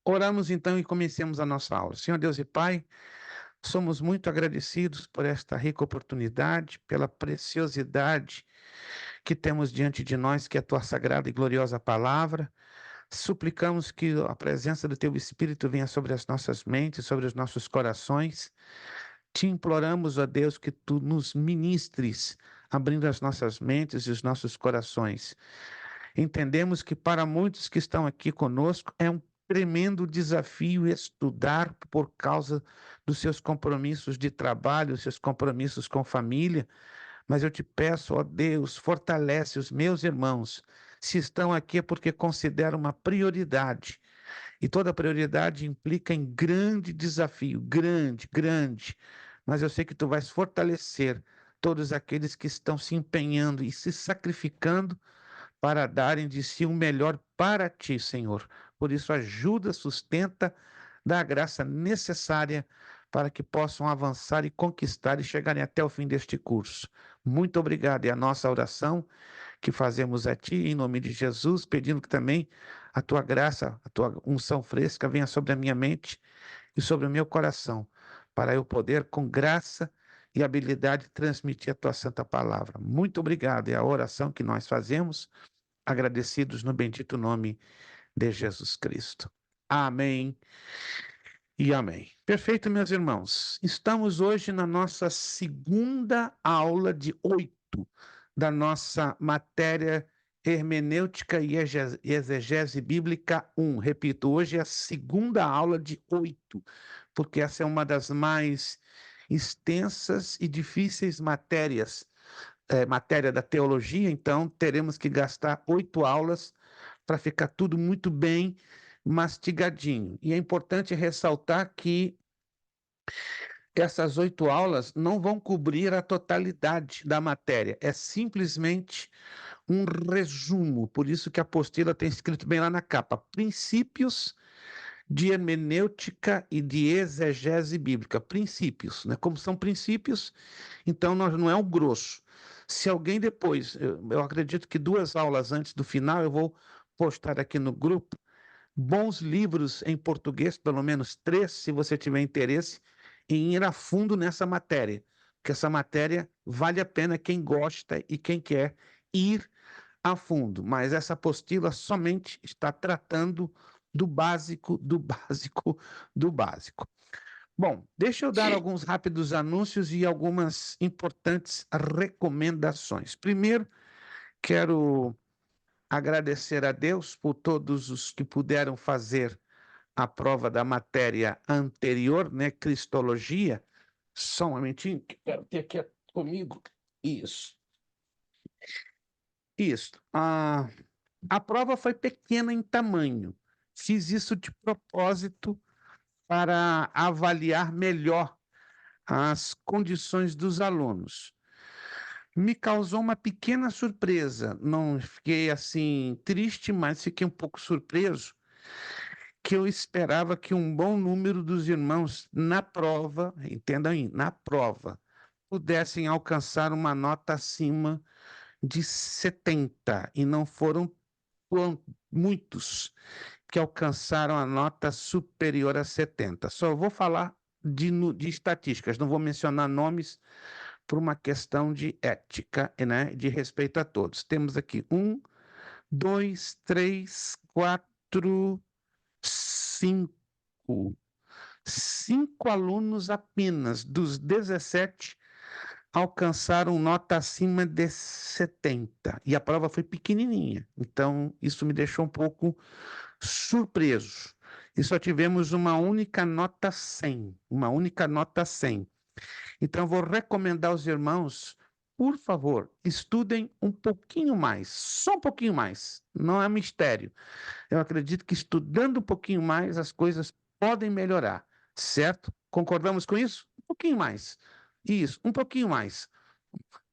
Oramos então e comecemos a nossa aula. Senhor Deus e Pai, somos muito agradecidos por esta rica oportunidade, pela preciosidade que temos diante de nós, que é a tua sagrada e gloriosa palavra. Suplicamos que a presença do teu Espírito venha sobre as nossas mentes, sobre os nossos corações. Te imploramos, ó Deus, que tu nos ministres, abrindo as nossas mentes e os nossos corações. Entendemos que para muitos que estão aqui conosco é um tremendo desafio estudar por causa dos seus compromissos de trabalho, seus compromissos com família, mas eu te peço, ó Deus, fortalece os meus irmãos. Se estão aqui é porque consideram uma prioridade. E toda prioridade implica em grande desafio, grande, grande. Mas eu sei que tu vais fortalecer todos aqueles que estão se empenhando e se sacrificando para darem de si o melhor para ti, Senhor. Por isso, ajuda, sustenta, dá a graça necessária para que possam avançar e conquistar e chegarem até o fim deste curso. Muito obrigado. É a nossa oração que fazemos a ti, em nome de Jesus, pedindo que também a tua graça, a tua unção fresca venha sobre a minha mente e sobre o meu coração, para eu poder, com graça e habilidade, transmitir a tua santa palavra. Muito obrigado. É a oração que nós fazemos agradecidos no bendito nome de Jesus Cristo. Amém e amém. Perfeito, meus irmãos. Estamos hoje na nossa segunda aula de 8 da nossa matéria Hermenêutica e Exegese Bíblica 1. Repito, hoje é a segunda aula de 8, porque essa é uma das mais extensas e difíceis matérias matéria da teologia, então teremos que gastar 8 aulas para ficar tudo muito bem mastigadinho. E é importante ressaltar que essas 8 aulas não vão cobrir a totalidade da matéria, é simplesmente um resumo, por isso que a apostila tem escrito bem lá na capa, princípios de hermenêutica e de exegese bíblica, princípios, né? Como são princípios, então não é o grosso. Se alguém depois, eu acredito que 2 aulas antes do final, eu vou postar aqui no grupo bons livros em português, pelo menos 3, se você tiver interesse em ir a fundo nessa matéria, porque essa matéria vale a pena quem gosta e quem quer ir a fundo, mas essa apostila somente está tratando do básico, do básico, do básico. Bom, deixa eu dar alguns rápidos anúncios e algumas importantes recomendações. Primeiro, quero agradecer a Deus por todos os que puderam fazer a prova da matéria anterior, né, Cristologia. Só um momentinho, que quero ter aqui comigo. Isso, isso. A prova foi pequena em tamanho. Fiz isso de propósito para avaliar melhor as condições dos alunos. Me causou uma pequena surpresa. Não fiquei assim triste, mas fiquei um pouco surpreso, que eu esperava que um bom número dos irmãos na prova, entendam aí, na prova, pudessem alcançar uma nota acima de 70, e não foram muitos que alcançaram a nota superior a 70. Só vou falar de estatísticas, não vou mencionar nomes por uma questão de ética, né, de respeito a todos. Temos aqui 1, 2, 3, 4, 5. 5 alunos apenas dos 17 alcançaram nota acima de 70. E a prova foi pequenininha. Então, isso me deixou um pouco surpreso. E só tivemos uma única nota 100. Uma única nota 100. Então, vou recomendar aos irmãos, por favor, estudem um pouquinho mais. Só um pouquinho mais. Não é mistério. Eu acredito que estudando um pouquinho mais, as coisas podem melhorar. Certo? Concordamos com isso? Um pouquinho mais. Isso, um pouquinho mais.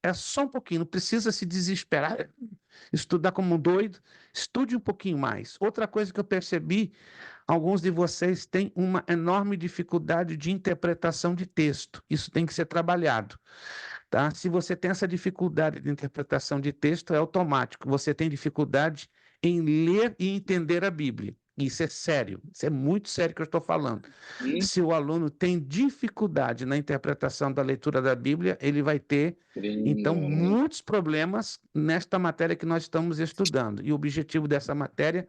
É só um pouquinho, não precisa se desesperar, estudar como um doido, estude um pouquinho mais. Outra coisa que eu percebi, alguns de vocês têm uma enorme dificuldade de interpretação de texto. Isso tem que ser trabalhado, tá? Se você tem essa dificuldade de interpretação de texto, é automático. Você tem dificuldade em ler e entender a Bíblia. Isso é sério, isso é muito sério que eu estou falando. Se o aluno tem dificuldade na interpretação da leitura da Bíblia, ele vai ter, então, muitos problemas nesta matéria que nós estamos estudando. E o objetivo dessa matéria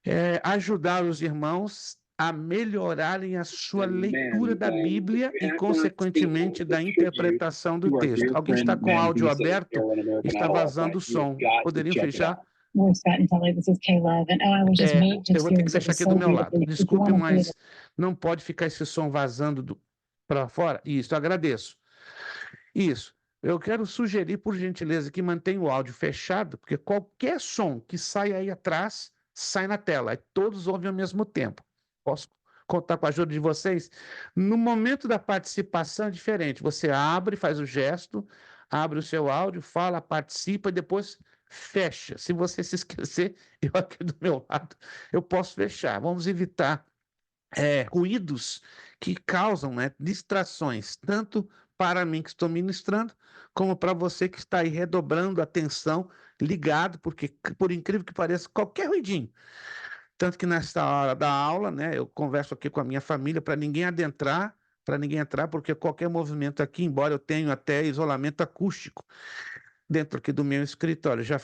é ajudar os irmãos a melhorarem a sua leitura da Bíblia e, consequentemente, da interpretação do texto. Alguém está com o áudio aberto? Está vazando o som. Poderiam fechar? Eu vou ter que fechar aqui do meu lado. Desculpe, mas não pode ficar esse som vazando para fora? Isso, agradeço. Isso. Eu quero sugerir, por gentileza, que mantenha o áudio fechado, porque qualquer som que sai aí atrás, sai na tela. Aí todos ouvem ao mesmo tempo. Posso contar com a ajuda de vocês? No momento da participação é diferente. Você abre, faz o gesto, abre o seu áudio, fala, participa e depois fecha. Se você se esquecer, eu aqui do meu lado, eu posso fechar. Vamos evitar ruídos que causam, né, distrações, tanto para mim que estou ministrando, como para você que está aí redobrando a atenção, ligado, porque, por incrível que pareça, qualquer ruidinho. Tanto que nesta hora da aula, né, eu converso aqui com a minha família para ninguém entrar, porque qualquer movimento aqui, embora eu tenha até isolamento acústico dentro aqui do meu escritório, já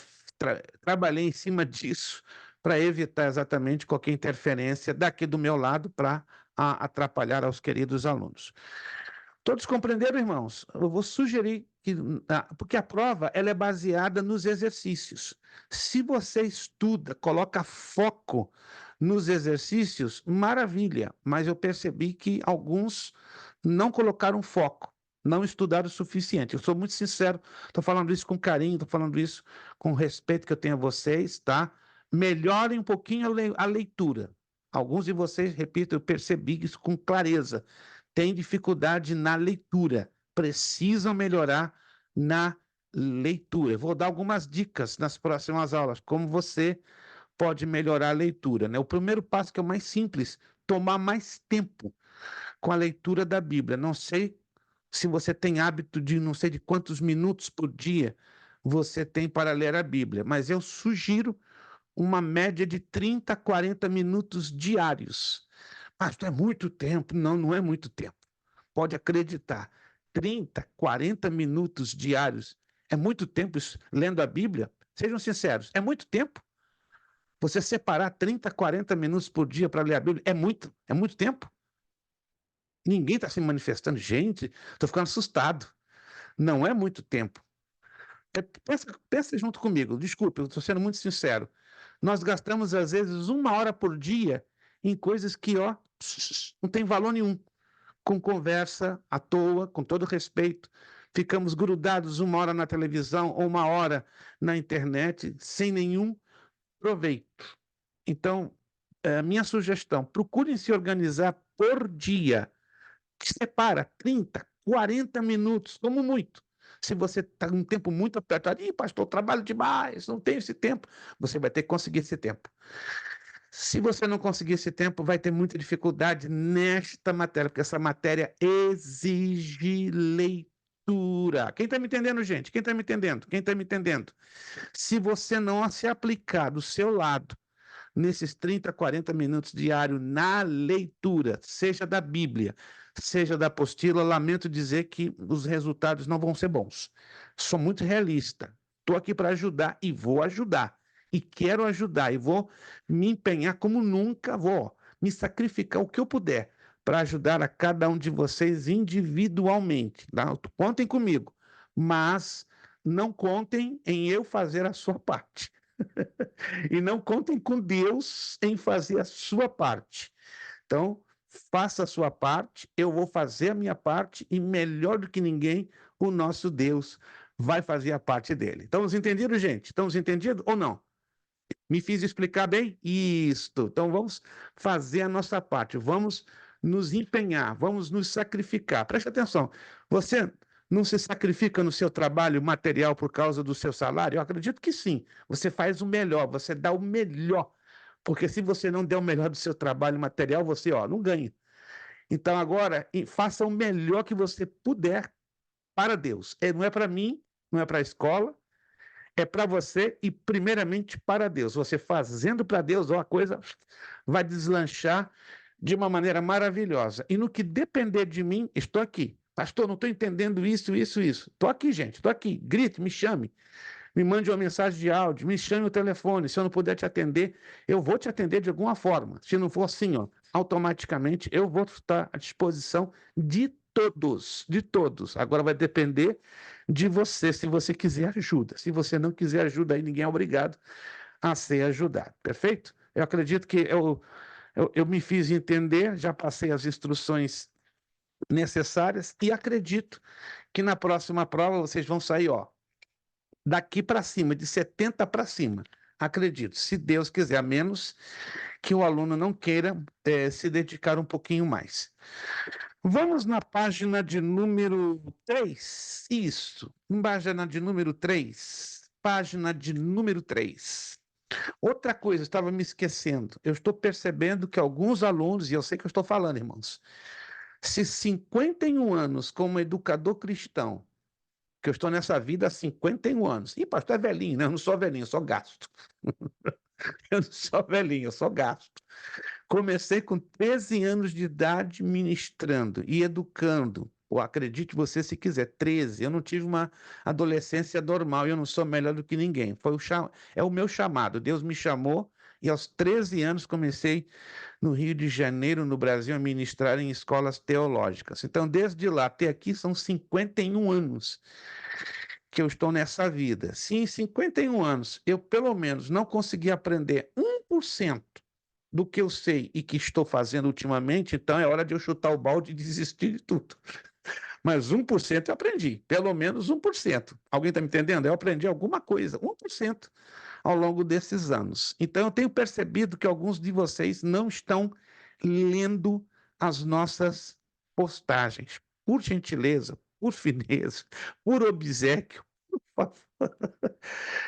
trabalhei em cima disso para evitar exatamente qualquer interferência daqui do meu lado para atrapalhar aos queridos alunos. Todos compreenderam, irmãos? Eu vou sugerir que, porque a prova ela é baseada nos exercícios. Se você estuda, coloca foco nos exercícios, maravilha. Mas eu percebi que alguns não colocaram foco, não estudaram o suficiente. Eu sou muito sincero, estou falando isso com carinho, estou falando isso com o respeito que eu tenho a vocês, tá? Melhorem um pouquinho a leitura. Alguns de vocês, repito, eu percebi isso com clareza. Têm dificuldade na leitura, precisam melhorar na leitura. Eu vou dar algumas dicas nas próximas aulas, como você pode melhorar a leitura, né? O primeiro passo, que é o mais simples, tomar mais tempo com a leitura da Bíblia. Não sei se você tem hábito de não sei de quantos minutos por dia você tem para ler a Bíblia, mas eu sugiro uma média de 30 a 40 minutos diários. Mas é muito tempo. Não, não é muito tempo. Pode acreditar. 30, 40 minutos diários é muito tempo lendo a Bíblia? Sejam sinceros, é muito tempo. Você separar 30, 40 minutos por dia para ler a Bíblia é muito tempo. Ninguém está se manifestando. Gente, estou ficando assustado. Não é muito tempo. Pensa junto comigo, desculpe, eu estou sendo muito sincero. Nós gastamos, às vezes, 1 hora por dia em coisas que, não tem valor nenhum. Com conversa à toa, com todo respeito. Ficamos grudados 1 hora na televisão ou 1 hora na internet, sem nenhum proveito. Então, minha sugestão, procurem se organizar por dia. Separa 30, 40 minutos, como muito. Se você está um tempo muito apertado, pastor, trabalho demais, não tenho esse tempo, você vai ter que conseguir esse tempo. Se você não conseguir esse tempo, vai ter muita dificuldade nesta matéria, porque essa matéria exige leitura. Quem está me entendendo, gente? Quem está me entendendo? Quem está me entendendo? Se você não se aplicar do seu lado, nesses 30, 40 minutos diários na leitura, seja da Bíblia, seja da apostila, lamento dizer que os resultados não vão ser bons. Sou muito realista. Estou aqui para ajudar e vou ajudar. E quero ajudar e vou me empenhar como nunca, vou me sacrificar o que eu puder para ajudar a cada um de vocês individualmente. Tá? Contem comigo, mas não contem em eu fazer a sua parte. E não contem com Deus em fazer a sua parte. Então, faça a sua parte, eu vou fazer a minha parte e melhor do que ninguém, o nosso Deus vai fazer a parte dele. Estamos entendidos, gente? Estamos entendidos ou não? Me fiz explicar bem? Isto. Então, vamos fazer a nossa parte, vamos nos empenhar, vamos nos sacrificar. Preste atenção, você não se sacrifica no seu trabalho material por causa do seu salário? Eu acredito que sim. Você faz o melhor, você dá o melhor. Porque se você não der o melhor do seu trabalho material, você não ganha. Então, agora, faça o melhor que você puder para Deus. Não é para mim, não é para a escola, é para você e primeiramente para Deus. Você fazendo para Deus, a coisa vai deslanchar de uma maneira maravilhosa. E no que depender de mim, estou aqui. Pastor, não estou entendendo isso. Estou aqui, gente, estou aqui. Grite, me chame. Me mande uma mensagem de áudio, me chame no telefone. Se eu não puder te atender, eu vou te atender de alguma forma. Se não for assim, ó, automaticamente eu vou estar à disposição de todos, de todos. Agora vai depender de você, se você quiser ajuda. Se você não quiser ajuda, aí ninguém é obrigado a ser ajudado. Perfeito? Eu acredito que eu me fiz entender, já passei as instruções necessárias e acredito que na próxima prova vocês vão sair, ó, daqui para cima, de 70 para cima. Acredito, se Deus quiser, a menos que o aluno não queira se dedicar um pouquinho mais. Vamos na página de número 3. Isso, página de número 3. Página de número 3. Outra coisa, estava me esquecendo. Eu estou percebendo que alguns alunos, e eu sei que eu estou falando, irmãos, se 51 anos como educador cristão, que eu estou nessa vida há 51 anos. Ih, pastor, é velhinho, né? Eu não sou velhinho, eu só gasto. Eu não sou velhinho, eu só gasto. Comecei com 13 anos de idade ministrando e educando. Ou acredite você se quiser, 13. Eu não tive uma adolescência normal, eu não sou melhor do que ninguém. É o meu chamado. Deus me chamou e aos 13 anos comecei no Rio de Janeiro, no Brasil, a ministrar em escolas teológicas. Então, desde lá até aqui são 51 anos que eu estou nessa vida. Se em 51 anos eu, pelo menos, não consegui aprender 1% do que eu sei e que estou fazendo ultimamente, então é hora de eu chutar o balde e desistir de tudo. Mas 1% eu aprendi, pelo menos 1%. Alguém está me entendendo? Eu aprendi alguma coisa, 1% ao longo desses anos. Então eu tenho percebido que alguns de vocês não estão lendo as nossas postagens. Por gentileza, por fineza, por obséquio, por favor,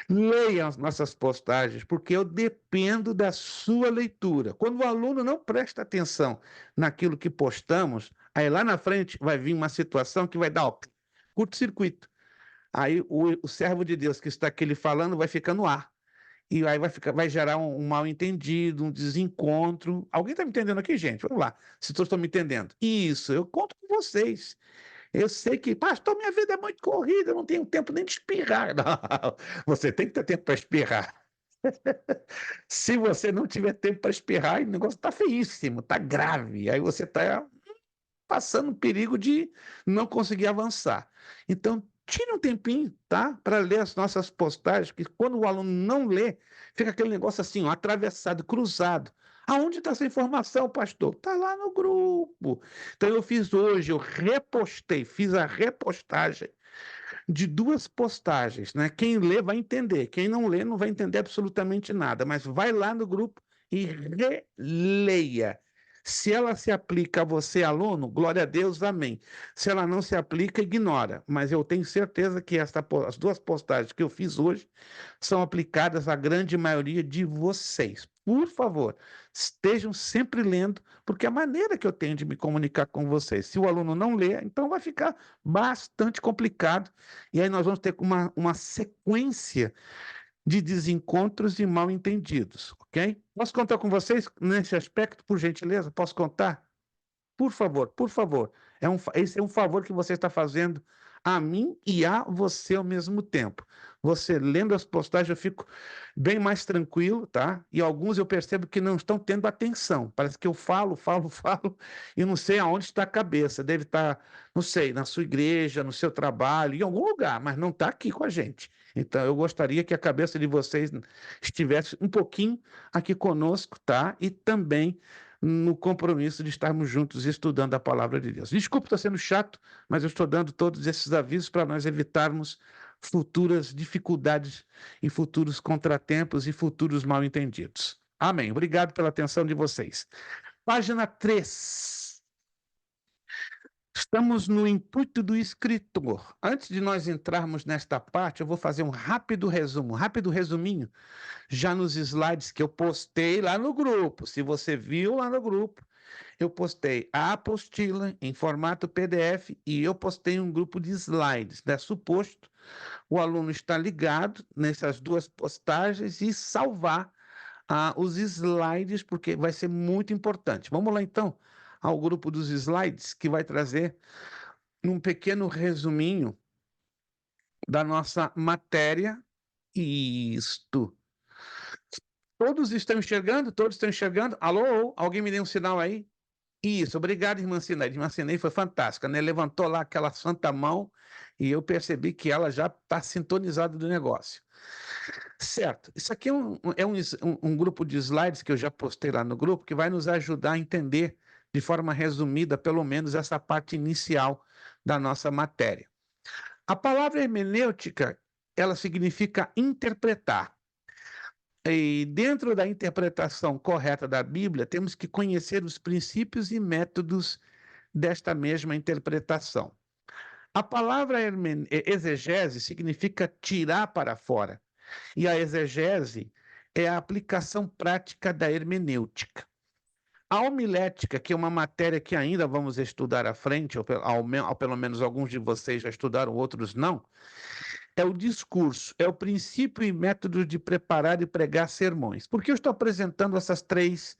leiam as nossas postagens, porque eu dependo da sua leitura. Quando o aluno não presta atenção naquilo que postamos, aí lá na frente vai vir uma situação que vai dar ó, curto-circuito. Aí o servo de Deus que está aqui lhe falando vai ficar no ar. E aí vai gerar um mal-entendido, um desencontro. Alguém está me entendendo aqui, gente? Vamos lá, se todos estão me entendendo. Isso, eu conto com vocês. Eu sei que, pastor, minha vida é muito corrida, eu não tenho tempo nem de espirrar. Não, você tem que ter tempo para espirrar. Se você não tiver tempo para espirrar, o negócio está feíssimo, está grave. Aí você está passando o perigo de não conseguir avançar. Então, tire um tempinho, tá? Para ler as nossas postagens, que quando o aluno não lê, fica aquele negócio assim, ó, atravessado, cruzado. Aonde está essa informação, pastor? Está lá no grupo. Então, eu fiz hoje, eu repostei, fiz a repostagem de 2 postagens, né? Quem lê vai entender, quem não lê não vai entender absolutamente nada, mas vai lá no grupo e releia. Se ela se aplica a você, aluno, glória a Deus, amém. Se ela não se aplica, ignora. Mas eu tenho certeza que as 2 postagens que eu fiz hoje são aplicadas à grande maioria de vocês. Por favor, estejam sempre lendo, porque é a maneira que eu tenho de me comunicar com vocês. Se o aluno não lê, então vai ficar bastante complicado. E aí nós vamos ter uma sequência de desencontros e mal-entendidos, ok? Posso contar com vocês nesse aspecto, por gentileza? Posso contar? Por favor, por favor. Esse é um favor que você está fazendo a mim e a você ao mesmo tempo. Você lendo as postagens, eu fico bem mais tranquilo, tá? E alguns eu percebo que não estão tendo atenção. Parece que eu falo, falo, falo, e não sei aonde está a cabeça. Deve estar, não sei, na sua igreja, no seu trabalho, em algum lugar, mas não está aqui com a gente. Então, eu gostaria que a cabeça de vocês estivesse um pouquinho aqui conosco, tá? E também no compromisso de estarmos juntos estudando a palavra de Deus. Desculpe estar sendo chato, mas eu estou dando todos esses avisos para nós evitarmos futuras dificuldades e futuros contratempos e futuros mal-entendidos. Amém. Obrigado pela atenção de vocês. Página 3. Estamos no intuito do escritor. Antes de nós entrarmos nesta parte, eu vou fazer um rápido resumo, rápido resuminho, já nos slides que eu postei lá no grupo. Se você viu lá no grupo, eu postei a apostila em formato PDF e eu postei um grupo de slides, né? Suposto o aluno estar ligado nessas duas postagens e salvar os slides, porque vai ser muito importante. Vamos lá, então, ao grupo dos slides, que vai trazer um pequeno resuminho da nossa matéria. Isto. Todos estão enxergando? Todos estão enxergando? Alô? Alguém me deu um sinal aí? Isso, obrigado, irmã Cineide. Irmã Cineide foi fantástica, né? Levantou lá aquela santa mão e eu percebi que ela já está sintonizada do negócio. Certo, isso aqui é um grupo de slides que eu já postei lá no grupo, que vai nos ajudar a entender de forma resumida, pelo menos, essa parte inicial da nossa matéria. A palavra hermenêutica, ela significa interpretar. E dentro da interpretação correta da Bíblia, temos que conhecer os princípios e métodos desta mesma interpretação. A palavra exegese significa tirar para fora, e a exegese é a aplicação prática da hermenêutica. A homilética, que é uma matéria que ainda vamos estudar à frente, ou pelo menos alguns de vocês já estudaram, outros não, é o discurso, é o princípio e método de preparar e pregar sermões. Por que eu estou apresentando essas três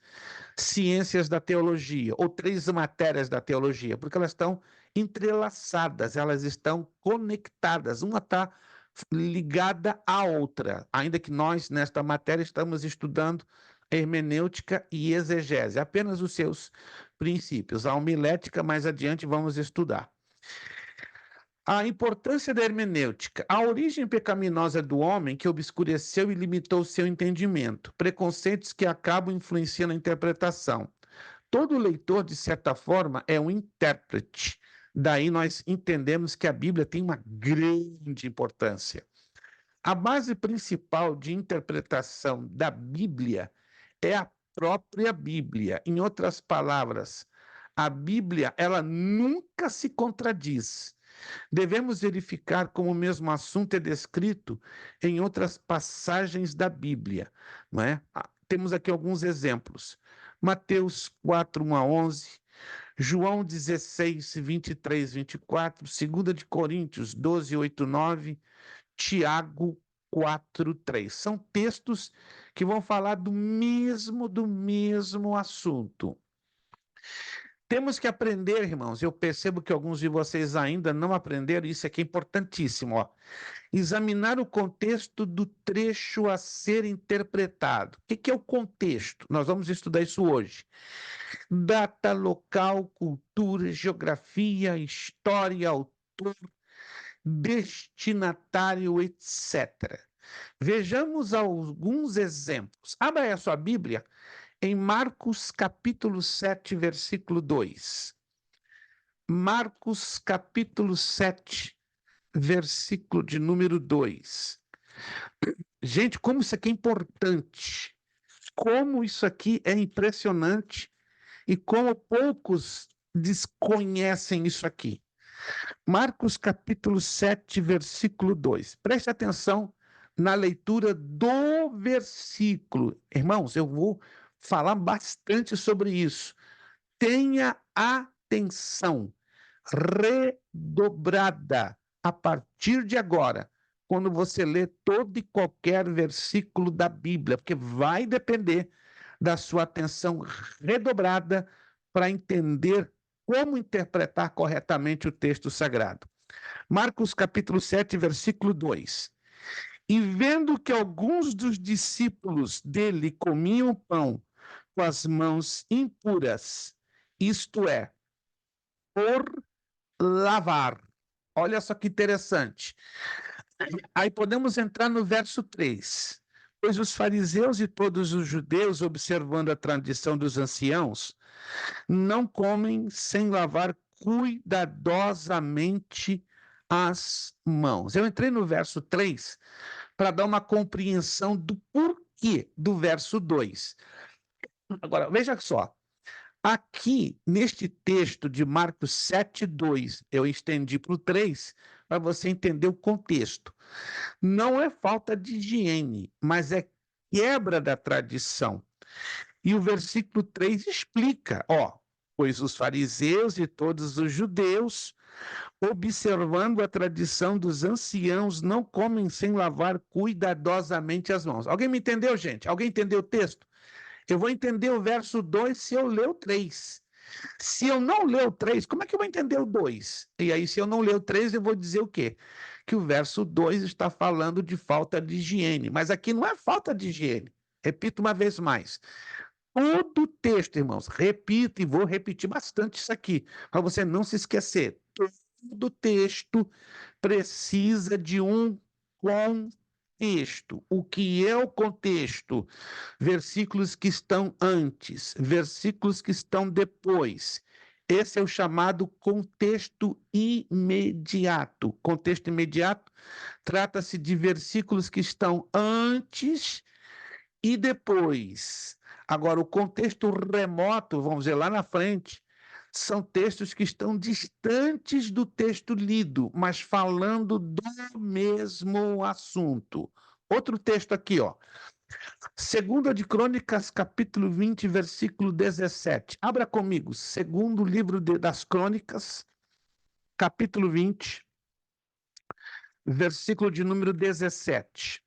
ciências da teologia, ou três matérias da teologia? Porque elas estão entrelaçadas, elas estão conectadas, uma está ligada à outra, ainda que nós, nesta matéria, estamos estudando hermenêutica e exegese, apenas os seus princípios. A homilética, mais adiante, vamos estudar. A importância da hermenêutica. A origem pecaminosa do homem que obscureceu e limitou seu entendimento. Preconceitos que acabam influenciando a interpretação. Todo leitor, de certa forma, é um intérprete. Daí nós entendemos que a Bíblia tem uma grande importância. A base principal de interpretação da Bíblia é a própria Bíblia. Em outras palavras, a Bíblia, ela nunca se contradiz. Devemos verificar como o mesmo assunto é descrito em outras passagens da Bíblia, não é? Temos aqui alguns exemplos. Mateus 4, 1 a 11, João 16, 23, 24, 2 de Coríntios 12, 8, 9, Tiago 4, 3. São textos que vão falar do mesmo assunto. Temos que aprender, irmãos. Eu percebo que alguns de vocês ainda não aprenderam, isso aqui é importantíssimo, ó. Examinar o contexto do trecho a ser interpretado. O que é o contexto? Nós vamos estudar isso hoje. Data, local, cultura, geografia, história, autor, destinatário, etc. Vejamos alguns exemplos. Abra aí a sua Bíblia em Marcos capítulo 7, versículo 2. Marcos capítulo 7, versículo de número 2. Gente, como isso aqui é importante. Como isso aqui é impressionante e como poucos desconhecem isso aqui. Marcos capítulo 7, versículo 2. Preste atenção na leitura do versículo. Irmãos, eu vou falar bastante sobre isso. Tenha atenção redobrada a partir de agora, quando você lê todo e qualquer versículo da Bíblia, porque vai depender da sua atenção redobrada para entender como interpretar corretamente o texto sagrado. Marcos capítulo 7, versículo 2. E vendo que alguns dos discípulos dele comiam pão com as mãos impuras, isto é, por lavar. Olha só que interessante. Aí podemos entrar no verso 3. Pois os fariseus e todos os judeus, observando a tradição dos anciãos, não comem sem lavar cuidadosamente as mãos. Eu entrei no verso 3 para dar uma compreensão do porquê do verso 2. Agora, veja só. Aqui, neste texto de Marcos 7:2, eu estendi para o 3, para você entender o contexto. Não é falta de higiene, mas é quebra da tradição. E o versículo 3 explica, pois os fariseus e todos os judeus, observando a tradição dos anciãos, não comem sem lavar cuidadosamente as mãos. Alguém me entendeu, gente? Alguém entendeu o texto? Eu vou entender o verso 2 se eu ler o 3. Se eu não ler o 3, como é que eu vou entender o 2? E aí, se eu não ler o 3, eu vou dizer o quê? Que o verso 2 está falando de falta de higiene. Mas aqui não é falta de higiene. Repito uma vez mais. Todo o texto, irmãos, repito e vou repetir bastante isso aqui, para você não se esquecer. Todo texto precisa de um contexto. O que é o contexto? Versículos que estão antes, versículos que estão depois. Esse é o chamado contexto imediato. Contexto imediato trata-se de versículos que estão antes e depois. Agora, o contexto remoto, vamos dizer, lá na frente, são textos que estão distantes do texto lido, mas falando do mesmo assunto. Outro texto aqui, Segunda de Crônicas, capítulo 20, versículo 17. Abra comigo, segundo livro das Crônicas, capítulo 20, versículo de número 17.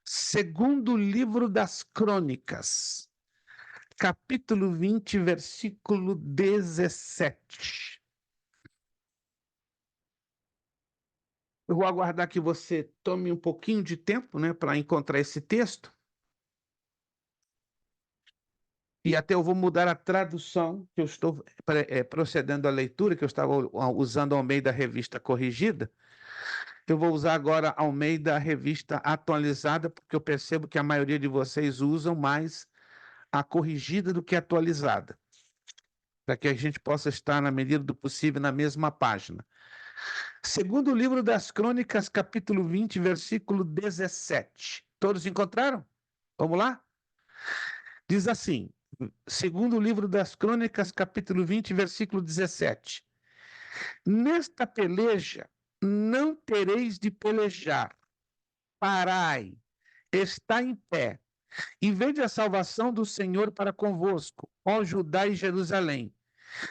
Segundo livro das Crônicas, capítulo 20, versículo 17. Eu vou aguardar que você tome um pouquinho de tempo, para encontrar esse texto. E até eu vou mudar a tradução, que eu estou procedendo à leitura, que eu estava usando Almeida Revista Corrigida. Eu vou usar agora Almeida Revista Atualizada, porque eu percebo que a maioria de vocês usam mais a corrigida do que a atualizada, para que a gente possa estar, na medida do possível, na mesma página. Segundo livro das Crônicas, capítulo 20, versículo 17. Todos encontraram? Vamos lá? Diz assim, segundo livro das Crônicas, capítulo 20, versículo 17. Nesta peleja não tereis de pelejar, parai, está em pé, e vede a salvação do Senhor para convosco, ó Judá e Jerusalém.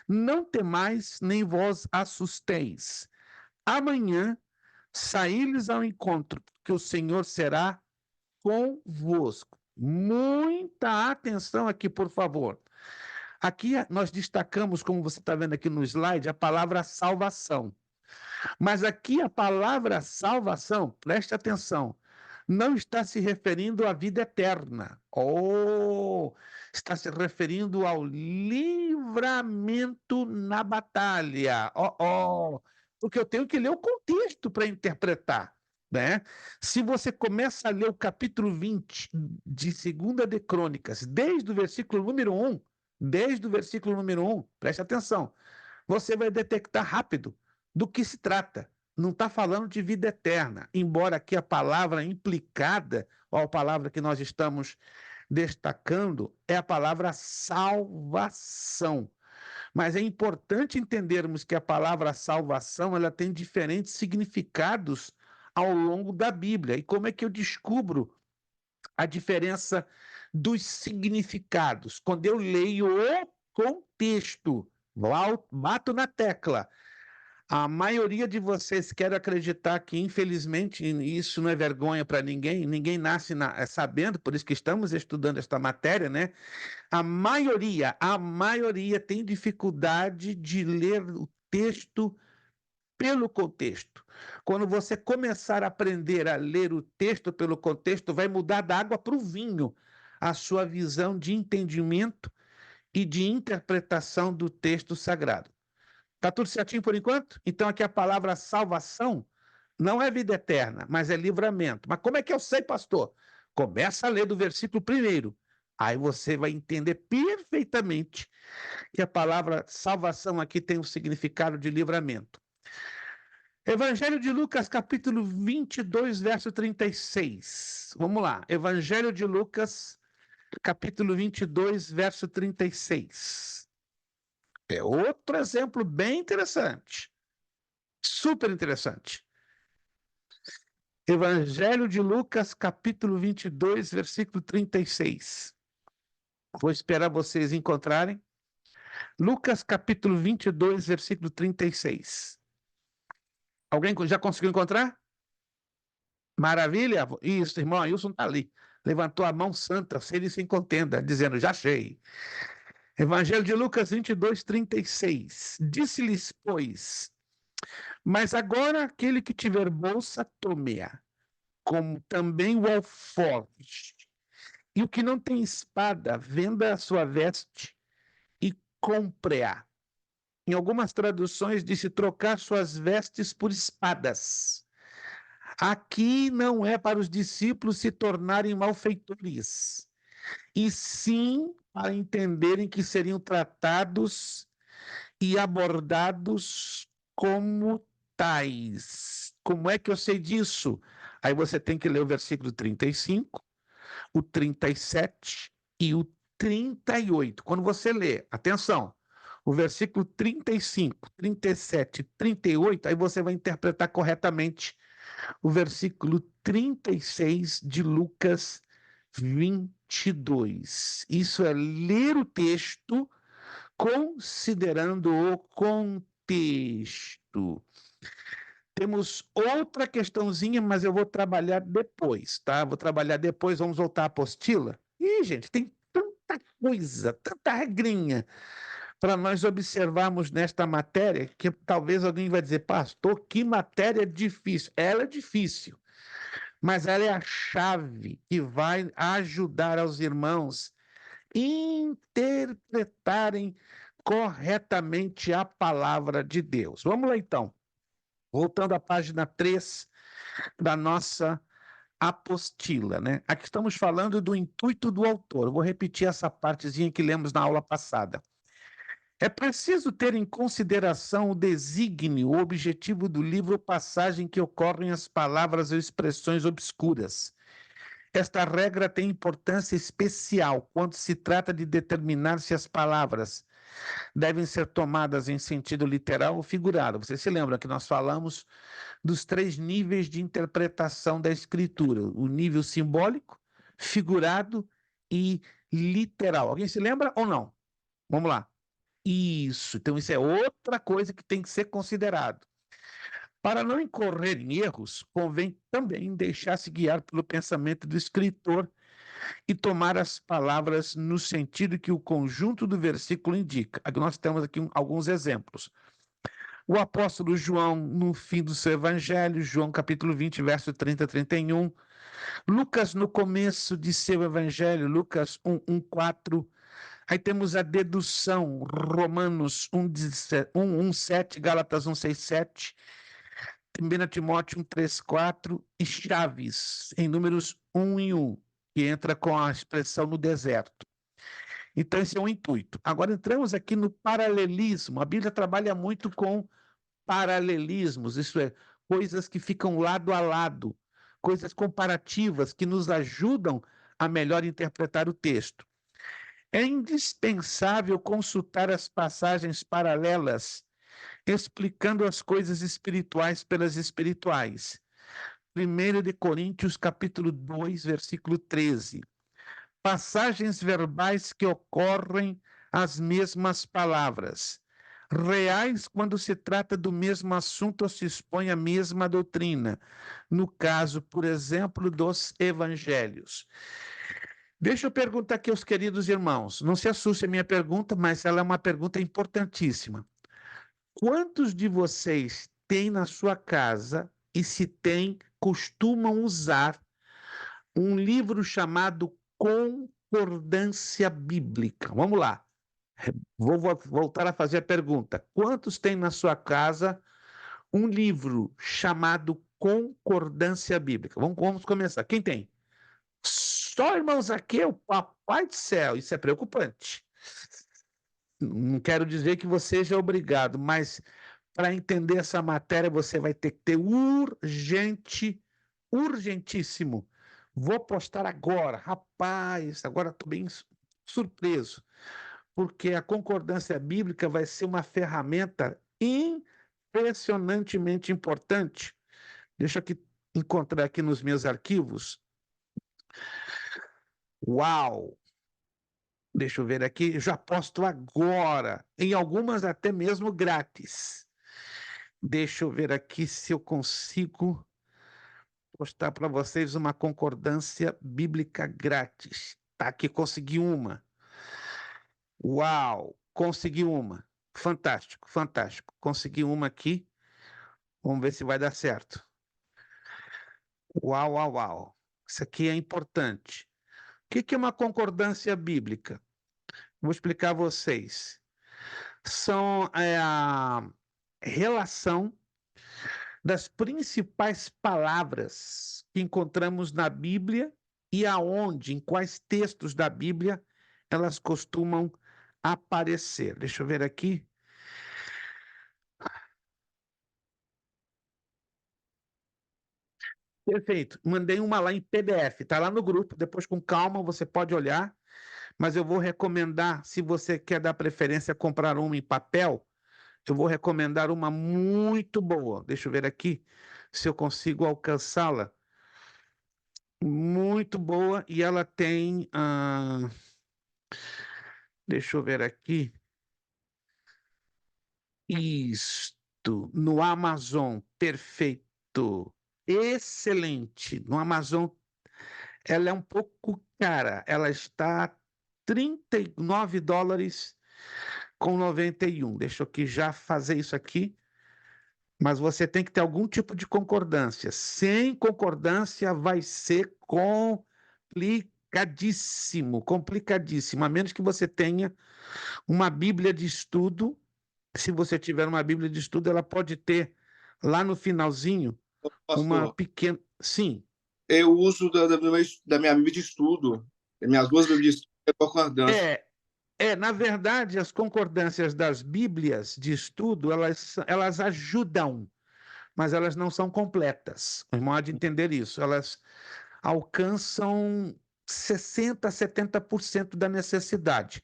Não temais, nem vós assusteis. Amanhã saí-lhes ao encontro, porque o Senhor será convosco. Muita atenção aqui, por favor. Aqui nós destacamos, como você está vendo aqui no slide, a palavra salvação. Mas aqui a palavra salvação, preste atenção, não está se referindo à vida eterna. Está se referindo ao livramento na batalha. Porque eu tenho que ler o contexto para interpretar. Né? Se você começa a ler o capítulo 20 de 2 de Crônicas, desde o versículo número 1, preste atenção, você vai detectar rápido do que se trata. Não está falando de vida eterna, embora aqui a palavra implicada, ou a palavra que nós estamos destacando, é a palavra salvação. Mas é importante entendermos que a palavra salvação ela tem diferentes significados ao longo da Bíblia. E como é que eu descubro a diferença dos significados? Quando eu leio o contexto, bato na tecla. A maioria de vocês quer acreditar que, infelizmente, isso não é vergonha para ninguém, ninguém nasce sabendo, por isso que estamos estudando esta matéria, né? A maioria tem dificuldade de ler o texto pelo contexto. Quando você começar a aprender a ler o texto pelo contexto, vai mudar da água para o vinho a sua visão de entendimento e de interpretação do texto sagrado. Está tudo certinho por enquanto? Então, aqui a palavra salvação não é vida eterna, mas é livramento. Mas como é que eu sei, pastor? Começa a ler do versículo 1. Aí você vai entender perfeitamente que a palavra salvação aqui tem o significado de livramento. Evangelho de Lucas, capítulo 22, verso 36. Vamos lá. Evangelho de Lucas, capítulo 22, verso 36. É outro exemplo bem interessante, super interessante. Evangelho de Lucas, capítulo 22, versículo 36. Vou esperar vocês encontrarem. Lucas, capítulo 22, versículo 36. Alguém já conseguiu encontrar? Maravilha? Isso, irmão Ailson está ali. Levantou a mão santa, sem sem contenda, dizendo, já achei. Evangelho de Lucas 22, 36. Disse-lhes, pois, mas agora aquele que tiver bolsa, tome-a, como também o alforje. E o que não tem espada, venda a sua veste e compre-a. Em algumas traduções diz trocar suas vestes por espadas. Aqui não é para os discípulos se tornarem malfeitores, e sim para entenderem que seriam tratados e abordados como tais. Como é que eu sei disso? Aí você tem que ler o versículo 35, o 37 e o 38. Quando você lê, atenção, o versículo 35, 37 e 38, aí você vai interpretar corretamente o versículo 36 de Lucas 22. Isso é ler o texto considerando o contexto. Temos outra questãozinha, mas eu vou trabalhar depois, tá? Vou trabalhar depois, vamos voltar à apostila. Ih, gente, tem tanta coisa, tanta regrinha para nós observarmos nesta matéria que talvez alguém vai dizer, pastor, que matéria difícil. Ela é difícil, mas ela é a chave que vai ajudar aos irmãos interpretarem corretamente a palavra de Deus. Vamos lá, então. Voltando à página 3 da nossa apostila, né? Aqui estamos falando do intuito do autor. Eu vou repetir essa partezinha que lemos na aula passada. É preciso ter em consideração o desígnio, o objetivo do livro ou passagem que ocorrem as palavras ou expressões obscuras. Esta regra tem importância especial quando se trata de determinar se as palavras devem ser tomadas em sentido literal ou figurado. Você se lembra que nós falamos dos 3 níveis de interpretação da Escritura: o nível simbólico, figurado e literal. Alguém se lembra ou não? Vamos lá. Isso. Então, isso é outra coisa que tem que ser considerado. Para não incorrer em erros, convém também deixar-se guiar pelo pensamento do escritor e tomar as palavras no sentido que o conjunto do versículo indica. Aqui nós temos aqui alguns exemplos. O apóstolo João, no fim do seu evangelho, João capítulo 20, verso 30 a 31. Lucas, no começo de seu evangelho, Lucas 1, 1, 4. Aí temos a dedução, Romanos 1, 1, 7, Gálatas 1, 6, 7. 1 Timóteo 1, 3, 4. E Chaves, em Números 1 e 1, que entra com a expressão no deserto. Então, esse é um intuito. Agora, entramos aqui no paralelismo. A Bíblia trabalha muito com paralelismos, isso é, coisas que ficam lado a lado, coisas comparativas que nos ajudam a melhor interpretar o texto. É indispensável consultar as passagens paralelas, explicando as coisas espirituais pelas espirituais. 1 de Coríntios, capítulo 2, versículo 13. Passagens verbais que ocorrem as mesmas palavras, reais quando se trata do mesmo assunto ou se expõe a mesma doutrina, no caso, por exemplo, dos evangelhos. Deixa eu perguntar aqui aos queridos irmãos, não se assuste a minha pergunta, mas ela é uma pergunta importantíssima. Quantos de vocês têm na sua casa, e se tem, costumam usar um livro chamado Concordância Bíblica? Vamos lá. Vou voltar a fazer a pergunta. Quantos tem na sua casa um livro chamado Concordância Bíblica? Vamos começar. Quem tem? Só, irmãos, aqui é o papai do céu. Isso é preocupante. Não quero dizer que você seja obrigado, mas para entender essa matéria você vai ter que ter urgentíssimo, Vou postar agora. Rapaz, agora estou bem surpreso, porque a concordância bíblica vai ser uma ferramenta impressionantemente importante. Deixa eu encontrar aqui nos meus arquivos. Uau! Deixa eu ver aqui, já posto agora, em algumas até mesmo grátis. Deixa eu ver aqui se eu consigo postar para vocês uma concordância bíblica grátis. Tá aqui, consegui uma. Uau, consegui uma. Fantástico, fantástico. Consegui uma aqui. Vamos ver se vai dar certo. Uau, uau, uau. Isso aqui é importante. O que é uma concordância bíblica? Vou explicar a vocês. São a relação das principais palavras que encontramos na Bíblia e aonde, em quais textos da Bíblia elas costumam aparecer. Deixa eu ver aqui. Perfeito. Mandei uma lá em PDF, tá lá no grupo. Depois, com calma, você pode olhar. Mas eu vou recomendar, se você quer dar preferência a comprar uma em papel, eu vou recomendar uma muito boa. Deixa eu ver aqui se eu consigo alcançá-la. Muito boa e ela tem. Deixa eu ver aqui. Isto, no Amazon, perfeito. Excelente. No Amazon, ela é um pouco cara. Ela está $39,91. Deixa eu aqui já fazer isso aqui. Mas você tem que ter algum tipo de concordância. Sem concordância vai ser complicadíssimo, complicadíssimo. A menos que você tenha uma Bíblia de estudo. Se você tiver uma Bíblia de estudo, ela pode ter lá no finalzinho uma Pastor, pequena. Sim, eu uso da minha Bíblia de estudo, das minhas duas Bíblias de estudo, é concordância. é. Na verdade, as concordâncias das Bíblias de estudo, elas ajudam, mas elas não são completas. O irmão há de entender isso. Elas alcançam 60%, 70% da necessidade.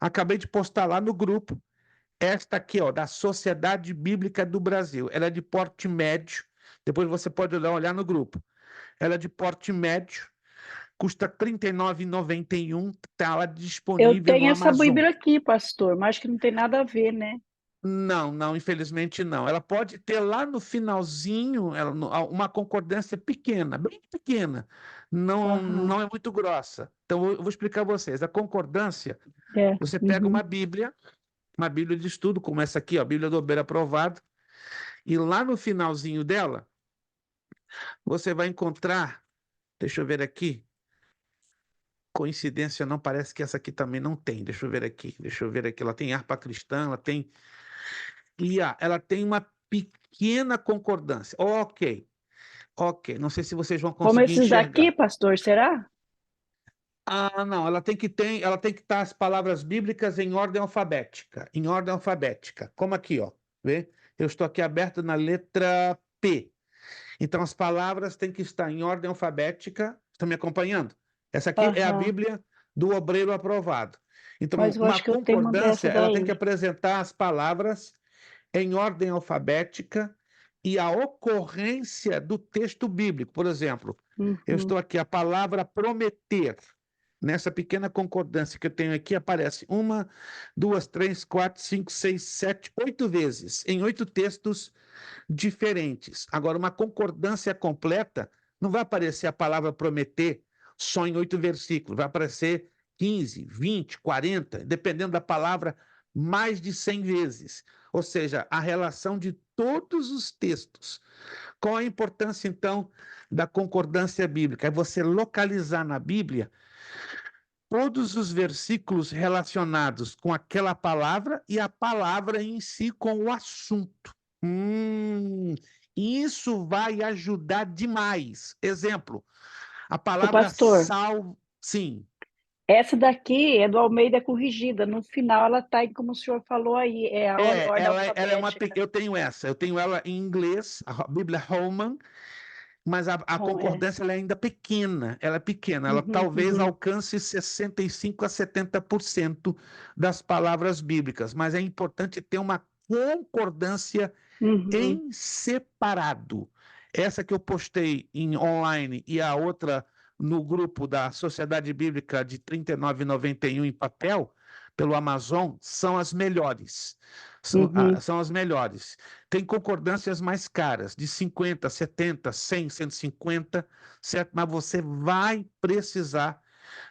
Acabei de postar lá no grupo esta aqui, ó, da Sociedade Bíblica do Brasil. Ela é de porte médio. Depois você pode olhar no grupo. Ela é de porte médio, custa R$ 39,91, está lá Eu disponível no tenho essa Amazon. Bíblia aqui, pastor, mas acho que não tem nada a ver, né? Não, não, infelizmente não. Ela pode ter lá no finalzinho uma concordância pequena, bem pequena. Não, Aham. não é muito grossa. Então, eu vou explicar a vocês. A concordância, É. você pega Uhum. uma Bíblia de estudo, como essa aqui, ó, a Bíblia do Obreiro Aprovado, e lá no finalzinho dela, você vai encontrar, deixa eu ver aqui, coincidência não, parece que essa aqui também não tem. Deixa eu ver aqui. Ela tem harpa cristã, ela tem. Ela tem uma pequena concordância. Ok, ok. Não sei se vocês vão Como conseguir esses daqui, enxergar. pastor, será? Não, ela tem que estar as palavras bíblicas em ordem alfabética. Em ordem alfabética. Como aqui, ó. Vê? Eu estou aqui aberto na letra P. Então, as palavras têm que estar em ordem alfabética. Estão me acompanhando? Essa aqui é a Aham. Bíblia do Obreiro Aprovado. Então, Mas eu uma acho que eu tenho uma concordância, dessa ela tem que daí. apresentar as palavras em ordem alfabética e a ocorrência do texto bíblico. Por exemplo, eu Uhum. estou aqui, a palavra prometer. Nessa pequena concordância que eu tenho aqui, aparece uma, duas, três, quatro, cinco, seis, sete, 8 vezes, em 8 textos diferentes. Agora, uma concordância completa, não vai aparecer a palavra prometer só em 8 versículos, vai aparecer 15, 20, 40, dependendo da palavra, mais de 100 vezes. Ou seja, a relação de todos os textos. Qual a importância, então, da concordância bíblica? É você localizar na Bíblia todos os versículos relacionados com aquela palavra e a palavra em si com o assunto. Isso vai ajudar demais. Exemplo, a O palavra pastor, sal, sim. essa daqui é do Almeida Corrigida. No final ela tá aí como o senhor falou aí, é a ordem Ela é uma. alfabética. Eu tenho ela em inglês, a Bíblia Holman, mas a Bom, concordância ela é ainda pequena, ela é pequena, ela Uhum, talvez uhum. alcance 65% a 70% das palavras bíblicas, mas é importante ter uma concordância Uhum. em separado. Essa que eu postei em online e a outra no grupo da Sociedade Bíblica de R$ 39,91 em papel, pelo Amazon, são as melhores. Uhum. São as melhores. Tem concordâncias mais caras, de 50, 70, 100, 150, certo? Mas você vai precisar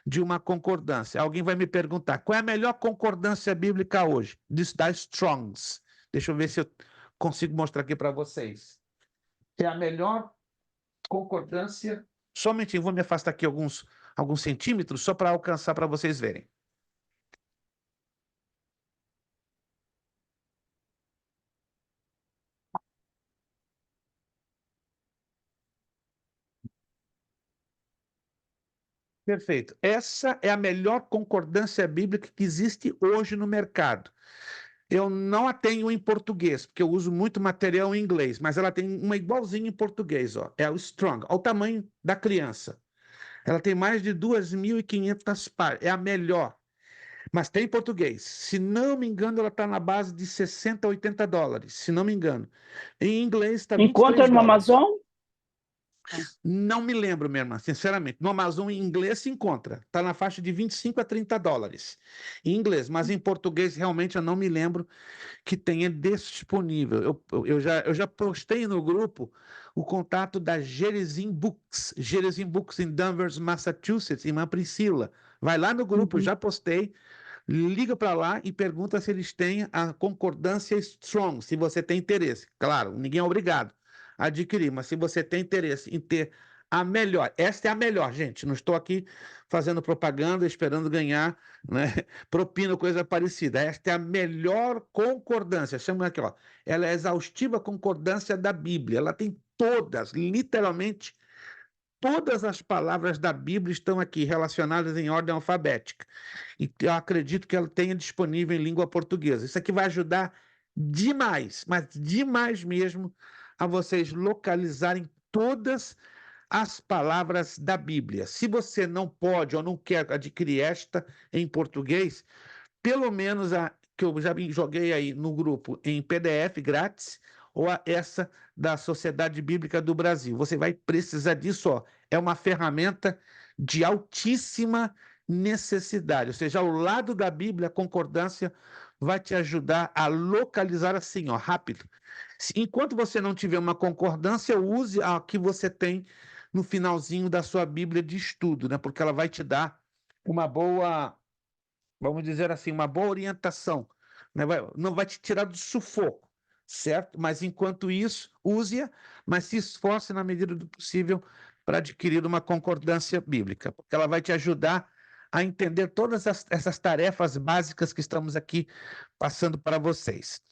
de uma concordância. Alguém vai me perguntar, qual é a melhor concordância bíblica hoje? Diz da Strongs. Deixa eu ver se eu consigo mostrar aqui para vocês. É a melhor concordância. Só um minutinho, vou me afastar aqui alguns centímetros, só para alcançar para vocês verem. Perfeito. Essa é a melhor concordância bíblica que existe hoje no mercado. Eu não a tenho em português, porque eu uso muito material em inglês, mas ela tem uma igualzinha em português, ó. É o Strong, olha o tamanho da criança. Ela tem mais de 2.500 páginas, é a melhor, mas tem em português. Se não me engano, ela está na base de 60, 80 dólares, se não me engano. Em inglês está Encontra 23 no dólares. Amazon? Não me lembro, minha irmã, sinceramente. No Amazon em inglês se encontra. Está na faixa de 25 a 30 dólares em inglês, mas em português realmente eu não me lembro que tenha disponível. Eu já postei no grupo o contato da Gerizim Books em Danvers, Massachusetts, irmã Priscila. Vai lá no grupo, Uhum. já postei. Liga para lá e pergunta se eles têm a concordância Strong, se você tem interesse. Claro, ninguém é obrigado a adquirir, mas se você tem interesse em ter a melhor, esta é a melhor, gente. Não estou aqui fazendo propaganda, esperando ganhar, né, propina ou coisa parecida. Esta é a melhor concordância. Chama aqui, ó. Ela é a exaustiva concordância da Bíblia. Ela tem todas, literalmente todas as palavras da Bíblia estão aqui relacionadas em ordem alfabética. E eu acredito que ela tenha disponível em língua portuguesa. Isso aqui vai ajudar demais, mas demais mesmo, a vocês localizarem todas as palavras da Bíblia. Se você não pode ou não quer adquirir esta em português, pelo menos a que eu já joguei aí no grupo em PDF grátis, ou essa da Sociedade Bíblica do Brasil. Você vai precisar disso, ó. É uma ferramenta de altíssima necessidade, ou seja, ao lado da Bíblia, a concordância vai te ajudar a localizar assim, ó, rápido. Enquanto você não tiver uma concordância, use a que você tem no finalzinho da sua Bíblia de estudo, né? Porque ela vai te dar uma boa, vamos dizer assim, uma boa orientação, né? Não vai te tirar do sufoco, certo? Mas enquanto isso, use-a, mas se esforce na medida do possível para adquirir uma concordância bíblica, porque ela vai te ajudar a entender todas essas tarefas básicas que estamos aqui passando para vocês.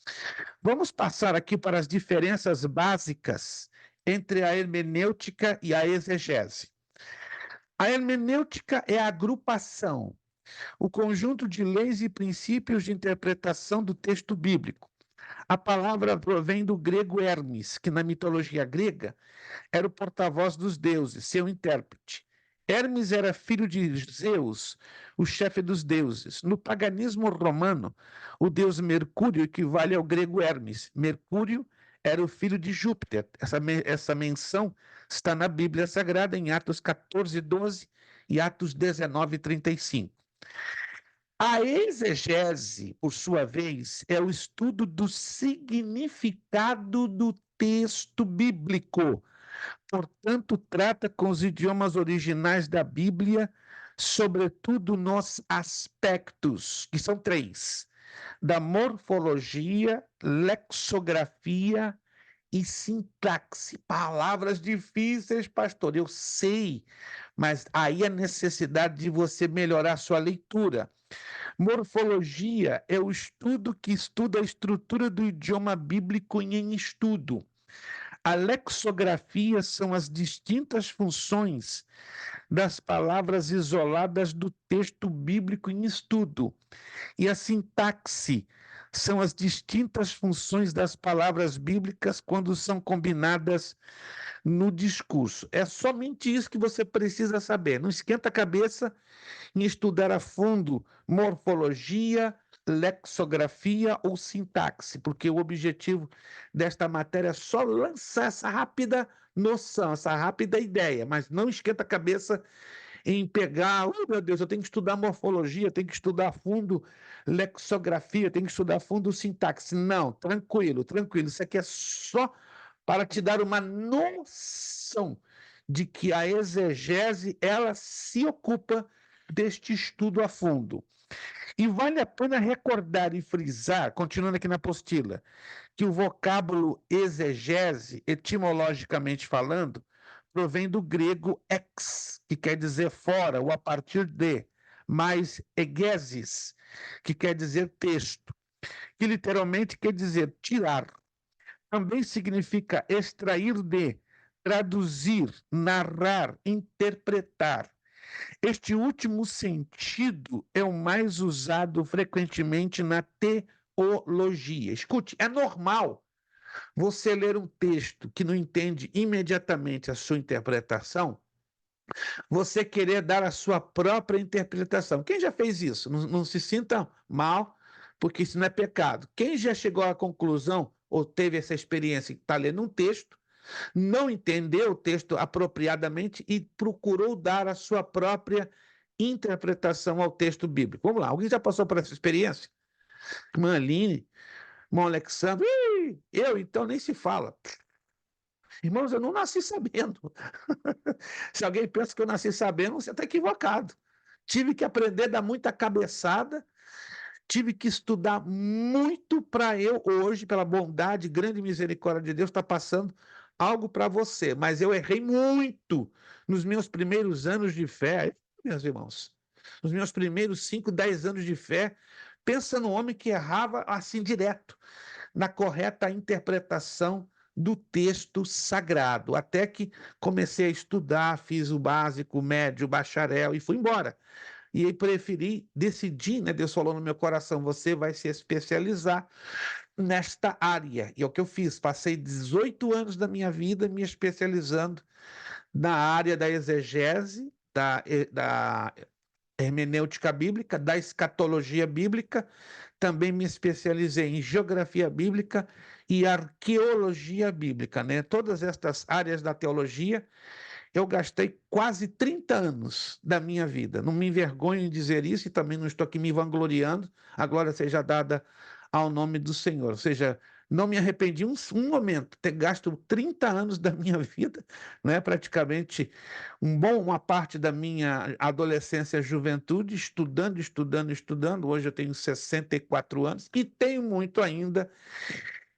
Vamos passar aqui para as diferenças básicas entre a hermenêutica e a exegese. A hermenêutica é a agrupação, o conjunto de leis e princípios de interpretação do texto bíblico. A palavra provém do grego Hermes, que na mitologia grega era o porta-voz dos deuses, seu intérprete. Hermes era filho de Zeus, o chefe dos deuses. No paganismo romano, o deus Mercúrio equivale ao grego Hermes. Mercúrio era o filho de Júpiter. Essa menção está na Bíblia Sagrada, em Atos 14, 12 e Atos 19, 35. A exegese, por sua vez, é o estudo do significado do texto bíblico. Portanto, trata com os idiomas originais da Bíblia, sobretudo nos aspectos, que são três: da morfologia, lexografia e sintaxe. Palavras difíceis, pastor, eu sei, mas aí a necessidade de você melhorar sua leitura. Morfologia é o estudo que estuda a estrutura do idioma bíblico em estudo. A lexografia são as distintas funções das palavras isoladas do texto bíblico em estudo. E a sintaxe são as distintas funções das palavras bíblicas quando são combinadas no discurso. É somente isso que você precisa saber. Não esquenta a cabeça em estudar a fundo morfologia, lexografia ou sintaxe, porque o objetivo desta matéria é só lançar essa rápida noção, essa rápida ideia, mas não esquenta a cabeça em pegar, oh meu Deus, eu tenho que estudar morfologia, tenho que estudar a fundo lexografia, tenho que estudar a fundo sintaxe. Não, tranquilo, tranquilo. Isso aqui é só para te dar uma noção de que a exegese, ela se ocupa deste estudo a fundo. E vale a pena recordar e frisar, continuando aqui na apostila, que o vocábulo exegese, etimologicamente falando, provém do grego ex, que quer dizer fora ou a partir de, mais egesis, que quer dizer texto, que literalmente quer dizer tirar. Também significa extrair de, traduzir, narrar, interpretar. Este último sentido é o mais usado frequentemente na teologia. Escute, é normal você ler um texto que não entende imediatamente a sua interpretação, você querer dar a sua própria interpretação. Quem já fez isso? Não se sinta mal, porque isso não é pecado. Quem já chegou à conclusão ou teve essa experiência que está lendo um texto, não entendeu o texto apropriadamente e procurou dar a sua própria interpretação ao texto bíblico? Vamos lá, alguém já passou por essa experiência? Irmã Aline, irmão Alexandre, eu então nem se fala. Irmãos, eu não nasci sabendo. Se alguém pensa que eu nasci sabendo, você está equivocado. Tive que aprender a dar muita cabeçada, tive que estudar muito para eu hoje, pela bondade, grande misericórdia de Deus, estar passando algo para você. Mas eu errei muito nos meus primeiros anos de fé, meus irmãos. Nos meus primeiros 5, 10 anos de fé, pensa no homem que errava assim direto, na correta interpretação do texto sagrado, até que comecei a estudar, fiz o básico, o médio, o bacharel e fui embora. E aí decidi, né? Deus falou no meu coração, você vai se especializar nesta área. E é o que eu fiz, passei 18 anos da minha vida me especializando na área da exegese, da hermenêutica bíblica, da escatologia bíblica, também me especializei em geografia bíblica e arqueologia bíblica, né? Todas estas áreas da teologia, eu gastei quase 30 anos da minha vida. Não me envergonho em dizer isso e também não estou aqui me vangloriando. A glória seja dada ao nome do Senhor. Ou seja, não me arrependi um momento, ter gasto 30 anos da minha vida, né? Praticamente uma parte da minha adolescência e juventude, estudando. Hoje eu tenho 64 anos e tenho muito ainda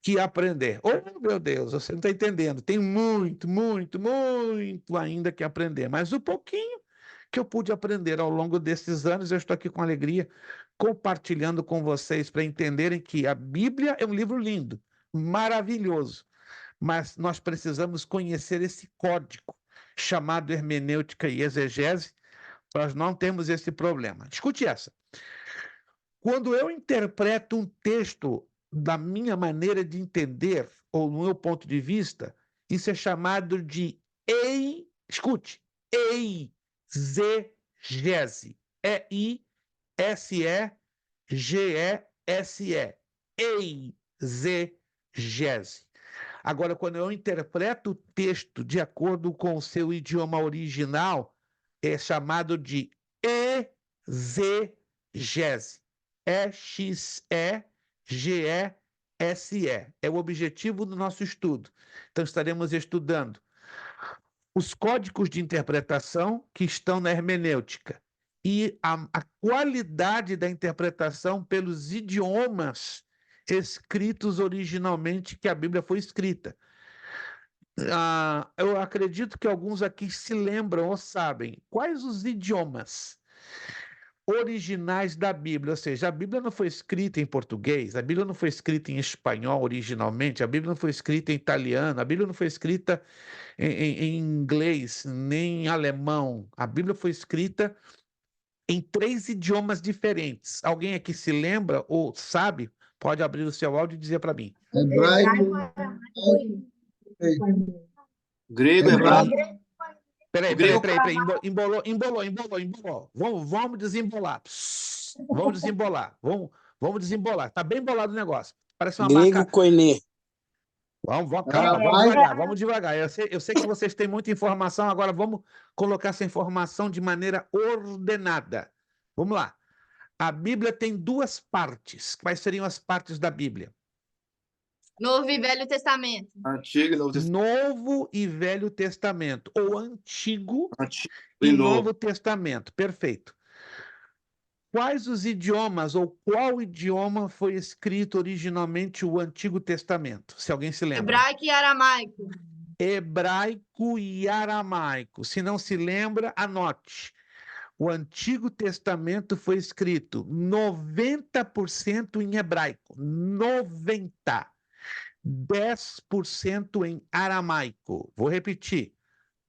que aprender. Oh, meu Deus, você não está entendendo. Tem muito, muito, muito ainda que aprender. Mas o pouquinho que eu pude aprender ao longo desses anos, eu estou aqui com alegria compartilhando com vocês para entenderem que a Bíblia é um livro lindo, maravilhoso, mas nós precisamos conhecer esse código chamado hermenêutica e exegese, para nós não termos esse problema. Escute essa. Quando eu interpreto um texto da minha maneira de entender, ou no meu ponto de vista, isso é chamado de escute, exegese. E-I-S-E-G-E-S-E. Exegese. Agora, quando eu interpreto o texto de acordo com o seu idioma original, é chamado de exegese. E-X-E-G-E-S-E. É o objetivo do nosso estudo. Então, estaremos estudando os códigos de interpretação que estão na hermenêutica e a qualidade da interpretação pelos idiomas escritos originalmente que a Bíblia foi escrita. Eu acredito que alguns aqui se lembram ou sabem quais os idiomas originais da Bíblia, ou seja, a Bíblia não foi escrita em português, a Bíblia não foi escrita em espanhol originalmente, a Bíblia não foi escrita em italiano, a Bíblia não foi escrita em inglês, nem em alemão, a Bíblia foi escrita em 3 idiomas diferentes. Alguém aqui se lembra ou sabe Pode abrir o seu áudio e dizer para mim. Hebraico. Grego, Hebraico. hebraico. Peraí, Grego. embolou. Vamos desembolar. Vamos desembolar. Vamos desembolar. Tá bem embolado o negócio. Parece uma Grego maca. koiné. Calma, Aramaico. vamos devagar. Eu sei que vocês têm muita informação, agora vamos colocar essa informação de maneira ordenada. Vamos lá. A Bíblia tem duas partes. Quais seriam as partes da Bíblia? Novo e Velho Testamento. Antigo e Novo Testamento. Novo e Velho Testamento, ou Antigo Antigo e e Novo. Novo Testamento. Perfeito. Quais os idiomas, ou qual idioma foi escrito originalmente o Antigo Testamento? Se alguém se lembra. Hebraico e aramaico. Hebraico e aramaico. Se não se lembra, anote. O Antigo Testamento foi escrito 90% em hebraico. 90%. 10% em aramaico. Vou repetir.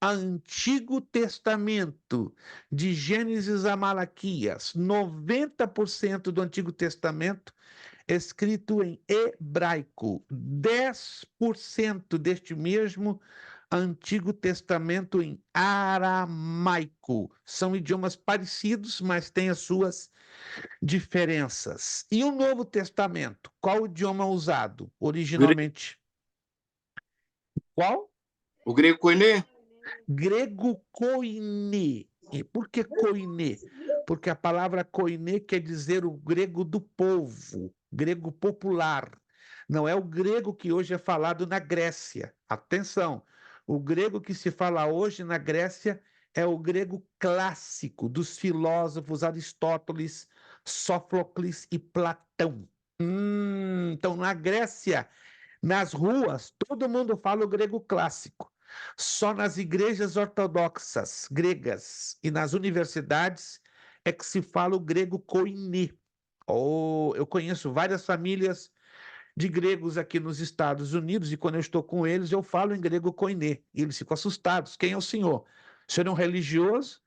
Antigo Testamento, de Gênesis a Malaquias, 90% do Antigo Testamento escrito em hebraico, 10% deste mesmo Antigo Testamento em aramaico. São idiomas parecidos, mas têm as suas diferenças. E o Novo Testamento, qual o idioma usado originalmente? Qual? O grego koiné. Grego koiné. E por que koiné? Porque a palavra koiné quer dizer o grego do povo, grego popular. Não é o grego que hoje é falado na Grécia. Atenção, o grego que se fala hoje na Grécia é o grego clássico dos filósofos Aristóteles, Sófocles e Platão. Então, na Grécia, nas ruas, todo mundo fala o grego clássico. Só nas igrejas ortodoxas gregas e nas universidades é que se fala o grego koiné. Eu conheço várias famílias de gregos aqui nos Estados Unidos e quando eu estou com eles eu falo em grego koiné. E eles ficam assustados. Quem é o senhor? O senhor é um religioso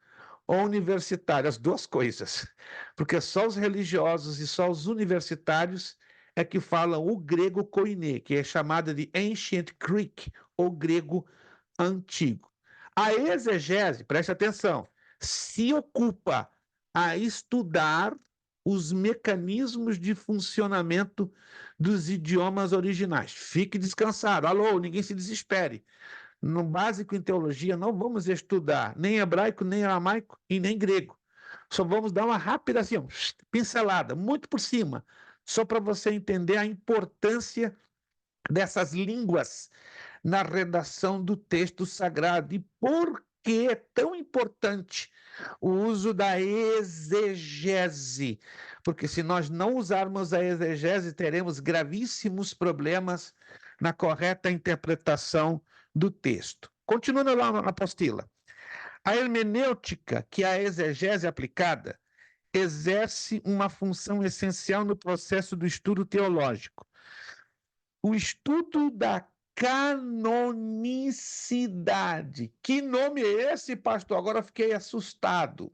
ou universitário? As duas coisas. Porque só os religiosos e só os universitários é que falam o grego koiné, que é chamado de Ancient Greek, ou grego antigo. A exegese, preste atenção, se ocupa a estudar os mecanismos de funcionamento dos idiomas originais. Fique descansado. Alô, ninguém se desespere. No básico em teologia não vamos estudar nem hebraico, nem aramaico e nem grego. Só vamos dar uma rápida assim, pincelada, muito por cima, só para você entender a importância dessas línguas na redação do texto sagrado e por que é tão importante o uso da exegese. Porque se nós não usarmos a exegese, teremos gravíssimos problemas na correta interpretação do texto. Continuando lá na apostila. A hermenêutica, que é a exegese aplicada, exerce uma função essencial no processo do estudo teológico. O estudo da canonicidade. Que nome é esse, pastor? Agora eu fiquei assustado.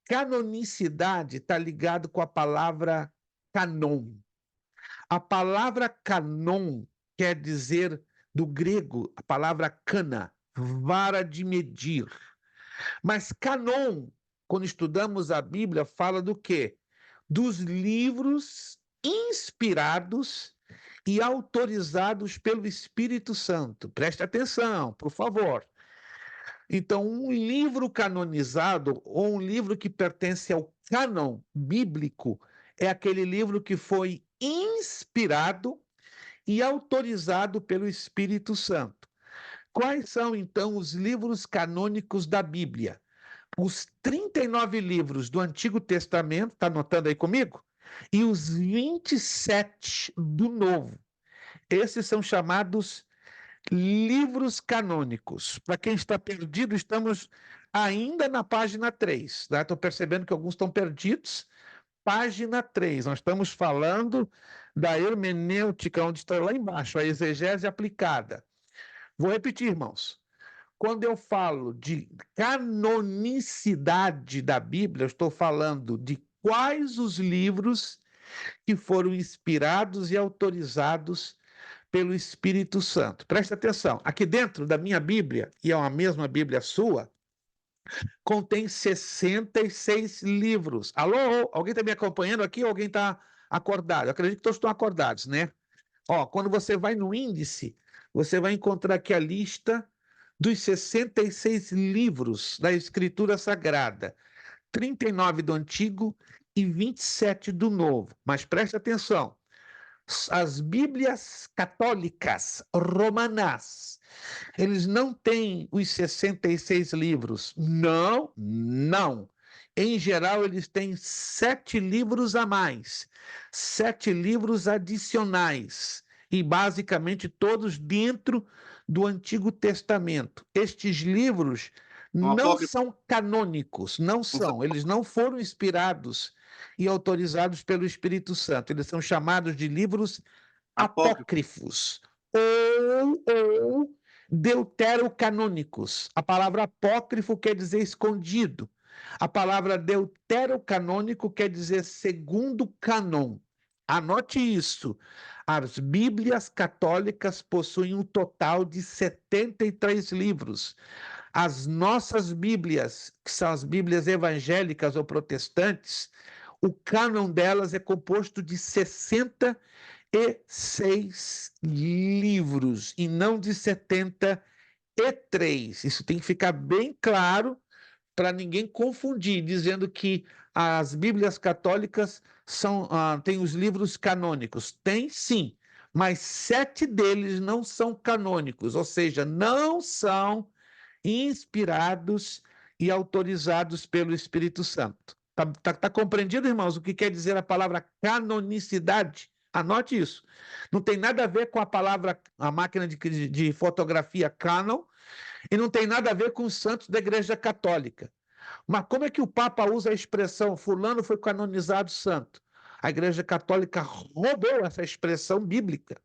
Canonicidade está ligado com a palavra canon. A palavra canon quer dizer, do grego, a palavra cana, vara de medir. Mas canon, quando estudamos a Bíblia, fala do quê? Dos livros inspirados e autorizados pelo Espírito Santo. Preste atenção, por favor. Então, um livro canonizado ou um livro que pertence ao cânon bíblico é aquele livro que foi inspirado e autorizado pelo Espírito Santo. Quais são, então, os livros canônicos da Bíblia? Os 39 livros do Antigo Testamento, está anotando aí comigo? E os 27 do Novo. Esses são chamados livros canônicos. Para quem está perdido, estamos ainda na página 3. Tá? Estou percebendo que alguns estão perdidos. Página 3. Nós estamos falando da hermenêutica, onde está lá embaixo, a exegese aplicada. Vou repetir, irmãos. Quando eu falo de canonicidade da Bíblia, eu estou falando de quais os livros que foram inspirados e autorizados pelo Espírito Santo. Presta atenção, aqui dentro da minha Bíblia, e é a mesma Bíblia sua, contém 66 livros. Alô, alguém está me acompanhando aqui ou alguém está acordado? Eu acredito que todos estão acordados, né? Ó, quando você vai no índice, você vai encontrar aqui a lista dos 66 livros da Escritura Sagrada, 39 do Antigo e 27 do Novo. Mas preste atenção, as Bíblias católicas romanas, eles não têm os 66 livros. Não, não. Em geral, eles têm 7 livros a mais, 7 livros adicionais, e basicamente todos dentro do Antigo Testamento. Estes livros não apócrifo. são canônicos, não são. Eles não foram inspirados e autorizados pelo Espírito Santo. Eles são chamados de livros apócrifos ou deuterocanônicos. A palavra apócrifo quer dizer escondido. A palavra deuterocanônico quer dizer segundo cânon. Anote isso. As Bíblias católicas possuem um total de 73 livros. As nossas Bíblias, que são as Bíblias evangélicas ou protestantes, o cânon delas é composto de 66 livros e não de 73. Isso tem que ficar bem claro para ninguém confundir, dizendo que as Bíblias católicas têm os livros canônicos. Tem sim, mas 7 deles não são canônicos, ou seja, não são inspirados e autorizados pelo Espírito Santo. Tá compreendido, irmãos, o que quer dizer a palavra canonicidade? Anote isso. Não tem nada a ver com a palavra, a máquina de fotografia Canon, e não tem nada a ver com os santos da Igreja Católica. Mas como é que o Papa usa a expressão fulano foi canonizado santo? A Igreja Católica roubou essa expressão bíblica.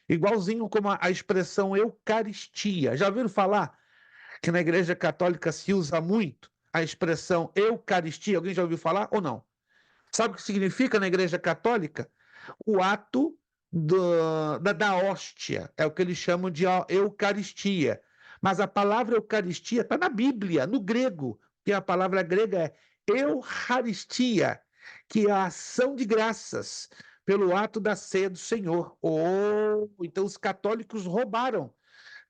Igualzinho como a expressão Eucaristia. Já ouviram falar que na Igreja Católica se usa muito a expressão Eucaristia? Alguém já ouviu falar ou não? Sabe o que significa na Igreja Católica? O ato da hóstia, é o que eles chamam de Eucaristia. Mas a palavra Eucaristia está na Bíblia, no grego, que a palavra grega é Eucharistia, que é a ação de graças pelo ato da ceia do Senhor. Então os católicos roubaram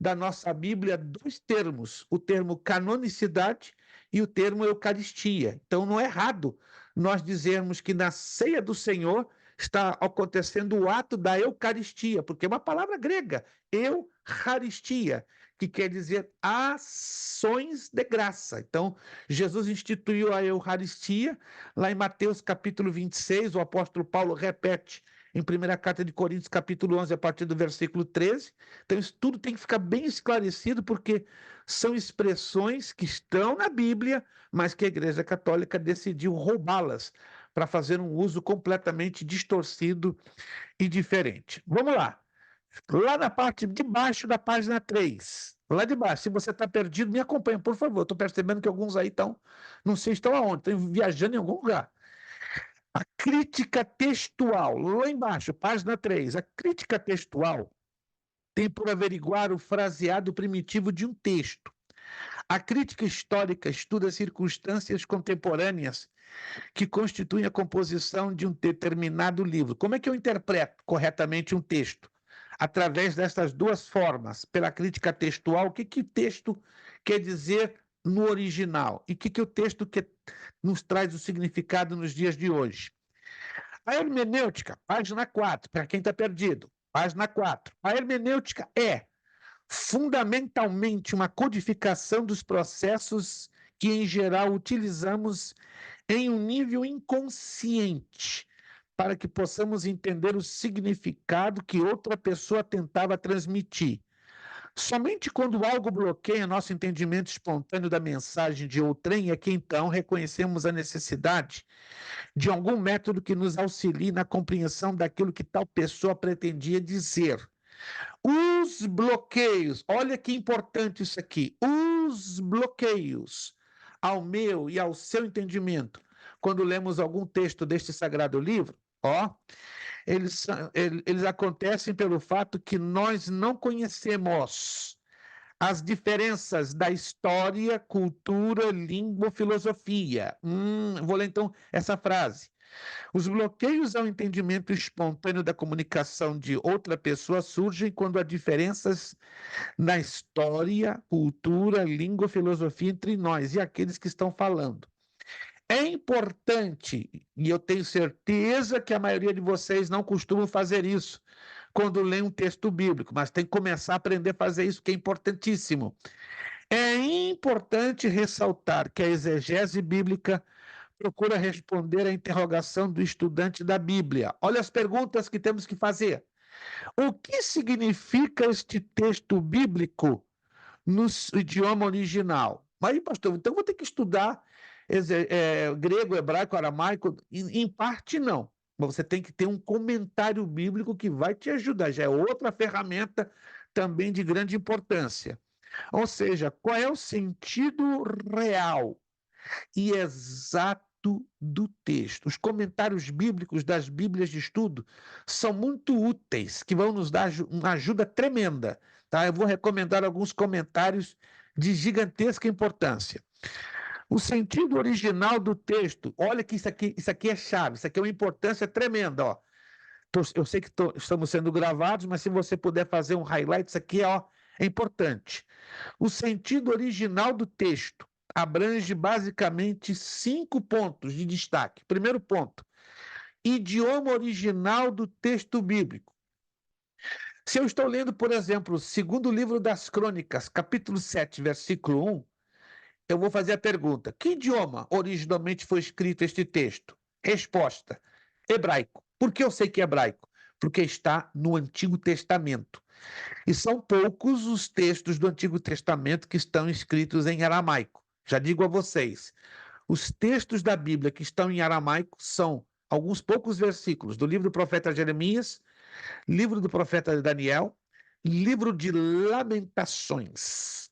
da nossa Bíblia 2 termos, o termo canonicidade e o termo Eucaristia. Então não é errado nós dizermos que na ceia do Senhor está acontecendo o ato da Eucaristia, porque é uma palavra grega, Eucharistia, que quer dizer ações de graça. Então, Jesus instituiu a Eucaristia, lá em Mateus capítulo 26, o apóstolo Paulo repete em 1ª Carta de Coríntios, capítulo 11, a partir do versículo 13. Então, isso tudo tem que ficar bem esclarecido, porque são expressões que estão na Bíblia, mas que a Igreja Católica decidiu roubá-las para fazer um uso completamente distorcido e diferente. Vamos lá. Lá na parte de baixo da página 3. Lá de baixo. Se você está perdido, me acompanha, por favor. Estou percebendo que alguns aí estão, não sei, estão aonde, estão viajando em algum lugar. A crítica textual, lá embaixo, página 3. A crítica textual tem por averiguar o fraseado primitivo de um texto. A crítica histórica estuda circunstâncias contemporâneas que constituem a composição de um determinado livro. Como é que eu interpreto corretamente um texto? Através dessas 2 formas, pela crítica textual, o que o texto quer dizer no original e o que o texto nos traz o significado nos dias de hoje. A hermenêutica, página 4, para quem está perdido, página 4. A hermenêutica é fundamentalmente uma codificação dos processos que, em geral, utilizamos em um nível inconsciente, para que possamos entender o significado que outra pessoa tentava transmitir. Somente quando algo bloqueia nosso entendimento espontâneo da mensagem de outrem é que então reconhecemos a necessidade de algum método que nos auxilie na compreensão daquilo que tal pessoa pretendia dizer. Os bloqueios, olha que importante isso aqui, os bloqueios ao meu e ao seu entendimento quando lemos algum texto deste sagrado livro, ó, eles acontecem pelo fato que nós não conhecemos as diferenças da história, cultura, língua, filosofia. Vou ler então essa frase. Os bloqueios ao entendimento espontâneo da comunicação de outra pessoa surgem quando há diferenças na história, cultura, língua, filosofia entre nós e aqueles que estão falando. É importante, e eu tenho certeza que a maioria de vocês não costuma fazer isso quando lê um texto bíblico, mas tem que começar a aprender a fazer isso, que é importantíssimo. É importante ressaltar que a exegese bíblica procura responder à interrogação do estudante da Bíblia. Olha as perguntas que temos que fazer. O que significa este texto bíblico no idioma original? Mas, pastor, então vou ter que estudar grego, hebraico, aramaico? Em parte, não. Mas você tem que ter um comentário bíblico que vai te ajudar. Já é outra ferramenta também de grande importância. Ou seja, qual é o sentido real e exato do texto? Os comentários bíblicos das Bíblias de estudo são muito úteis, que vão nos dar uma ajuda tremenda. Tá? Eu vou recomendar alguns comentários de gigantesca importância. O sentido original do texto, olha que isso aqui é chave, isso aqui é uma importância tremenda. Ó. Eu sei que estamos sendo gravados, mas se você puder fazer um highlight, isso aqui é importante. O sentido original do texto abrange basicamente 5 pontos de destaque. Primeiro ponto, idioma original do texto bíblico. Se eu estou lendo, por exemplo, o segundo livro das Crônicas, capítulo 7, versículo 1, eu vou fazer a pergunta: que idioma originalmente foi escrito este texto? Resposta: hebraico. Por que eu sei que é hebraico? Porque está no Antigo Testamento. E são poucos os textos do Antigo Testamento que estão escritos em aramaico. Já digo a vocês, os textos da Bíblia que estão em aramaico são alguns poucos versículos do livro do profeta Jeremias, livro do profeta Daniel, livro de Lamentações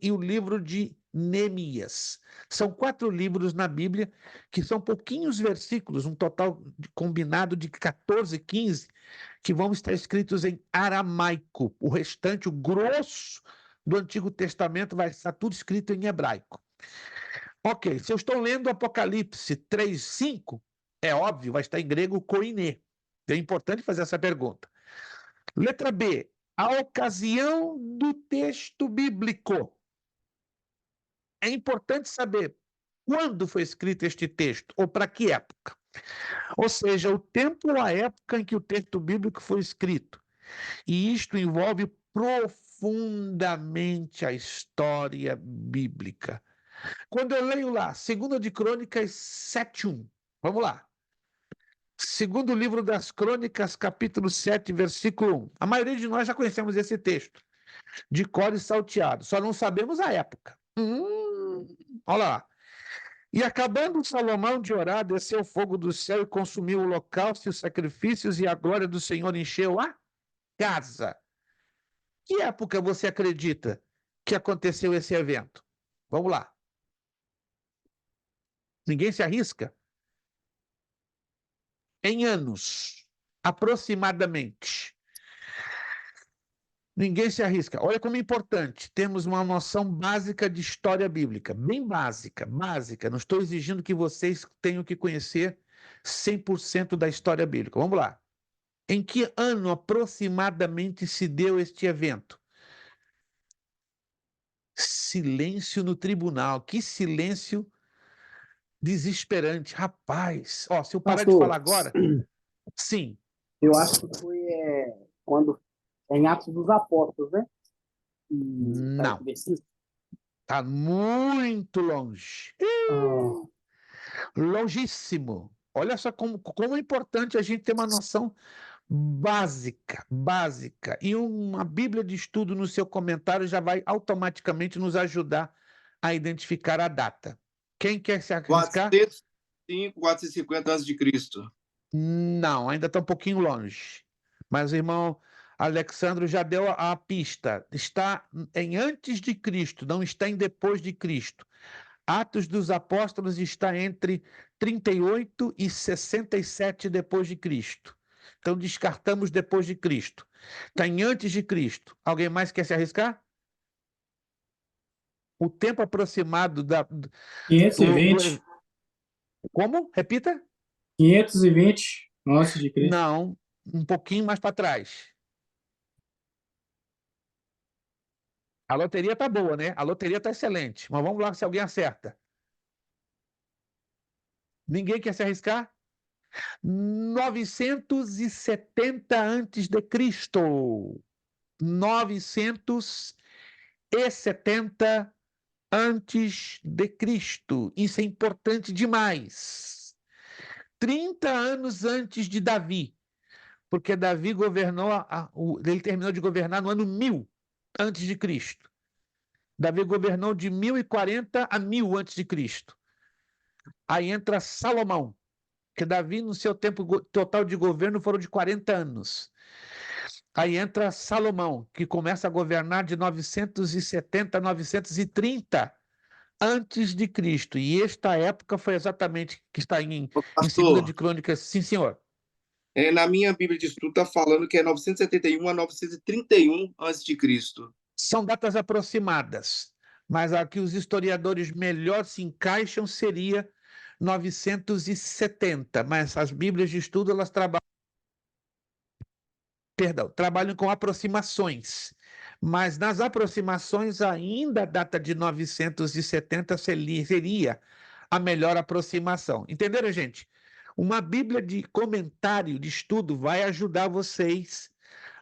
e o livro de Neemias. São 4 livros na Bíblia que são pouquinhos versículos, um total combinado de 14, 15, que vão estar escritos em aramaico. O restante, o grosso do Antigo Testamento, vai estar tudo escrito em hebraico. Ok, se eu estou lendo Apocalipse 3, 5, é óbvio, vai estar em grego koiné. É importante fazer essa pergunta. Letra B, a ocasião do texto bíblico. É importante saber quando foi escrito este texto, ou para que época. Ou seja, o tempo ou a época em que o texto bíblico foi escrito. E isto envolve profundamente a história bíblica. Quando eu leio lá, 2 de Crônicas 7:1, vamos lá. Segundo livro das Crônicas, capítulo 7, versículo 1. A maioria de nós já conhecemos esse texto, de cor e salteado, só não sabemos a época. Olha lá. E acabando Salomão de orar, desceu o fogo do céu e consumiu o holocausto e os sacrifícios, e a glória do Senhor encheu a casa. Que época você acredita que aconteceu esse evento? Vamos lá. Ninguém se arrisca? Em anos, aproximadamente. Ninguém se arrisca. Olha como é importante termos uma noção básica de história bíblica, bem básica, básica. Não estou exigindo que vocês tenham que conhecer 100% da história bíblica. Vamos lá. Em que ano aproximadamente se deu este evento? Silêncio no tribunal. Que silêncio desesperante. Rapaz, ó, se eu parar de Pastor, falar agora... Sim. eu acho que foi quando em Atos dos Apóstolos, né? Não. Está muito longe. Longíssimo. Olha só como é importante a gente ter uma noção básica. E uma Bíblia de estudo no seu comentário já vai automaticamente nos ajudar a identificar a data. Quem quer se arriscar? 405, 450 a.C. Não, ainda está um pouquinho longe. Mas o irmão Alexandre já deu a pista. Está em antes de Cristo, não está em depois de Cristo. Atos dos Apóstolos está entre 38 e 67 depois de Cristo. Então descartamos depois de Cristo. Está em antes de Cristo. Alguém mais quer se arriscar? O tempo aproximado da... 520. Como? Repita? 520 antes de Cristo. Não, um pouquinho mais para trás. A loteria tá boa, né? A loteria tá excelente. Mas vamos lá se alguém acerta. Ninguém quer se arriscar? 970 antes de Cristo. 970 antes de Cristo. Isso é importante demais. 30 anos antes de Davi. Porque Davi governou, ele terminou de governar no ano 1000 antes de Cristo. Davi governou de 1040 a 1000 antes de Cristo. Aí entra Salomão, que Davi, no seu tempo total de governo, foram de 40 anos. Aí entra Salomão, que começa a governar de 970 a 930 antes de Cristo. E esta época foi exatamente que está em 2 de Crônicas. Sim, senhor. Na minha Bíblia de estudo está falando que é 971 a 931 a.C. São datas aproximadas, mas a que os historiadores melhor se encaixam seria 970, mas as Bíblias de estudo elas trabalham com aproximações, mas nas aproximações ainda a data de 970 seria a melhor aproximação. Entenderam, gente? Uma Bíblia de comentário, de estudo, vai ajudar vocês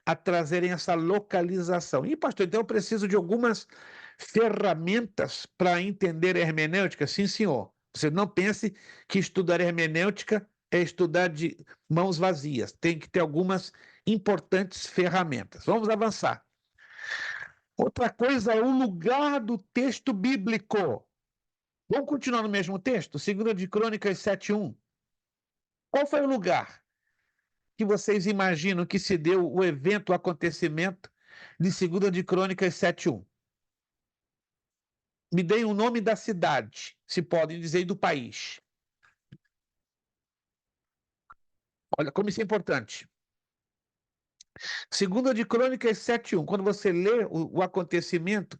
a trazerem essa localização. E, pastor, então eu preciso de algumas ferramentas para entender a hermenêutica? Sim, senhor. Você não pense que estudar hermenêutica é estudar de mãos vazias. Tem que ter algumas importantes ferramentas. Vamos avançar. Outra coisa é o lugar do texto bíblico. Vamos continuar no mesmo texto? 2 de Crônicas 7:1. Qual foi o lugar que vocês imaginam que se deu o evento, o acontecimento de 2 de Crônicas 7:1? Me deem o nome da cidade, se podem dizer, e do país. Olha como isso é importante. 2 de Crônicas 7:1, quando você lê o acontecimento,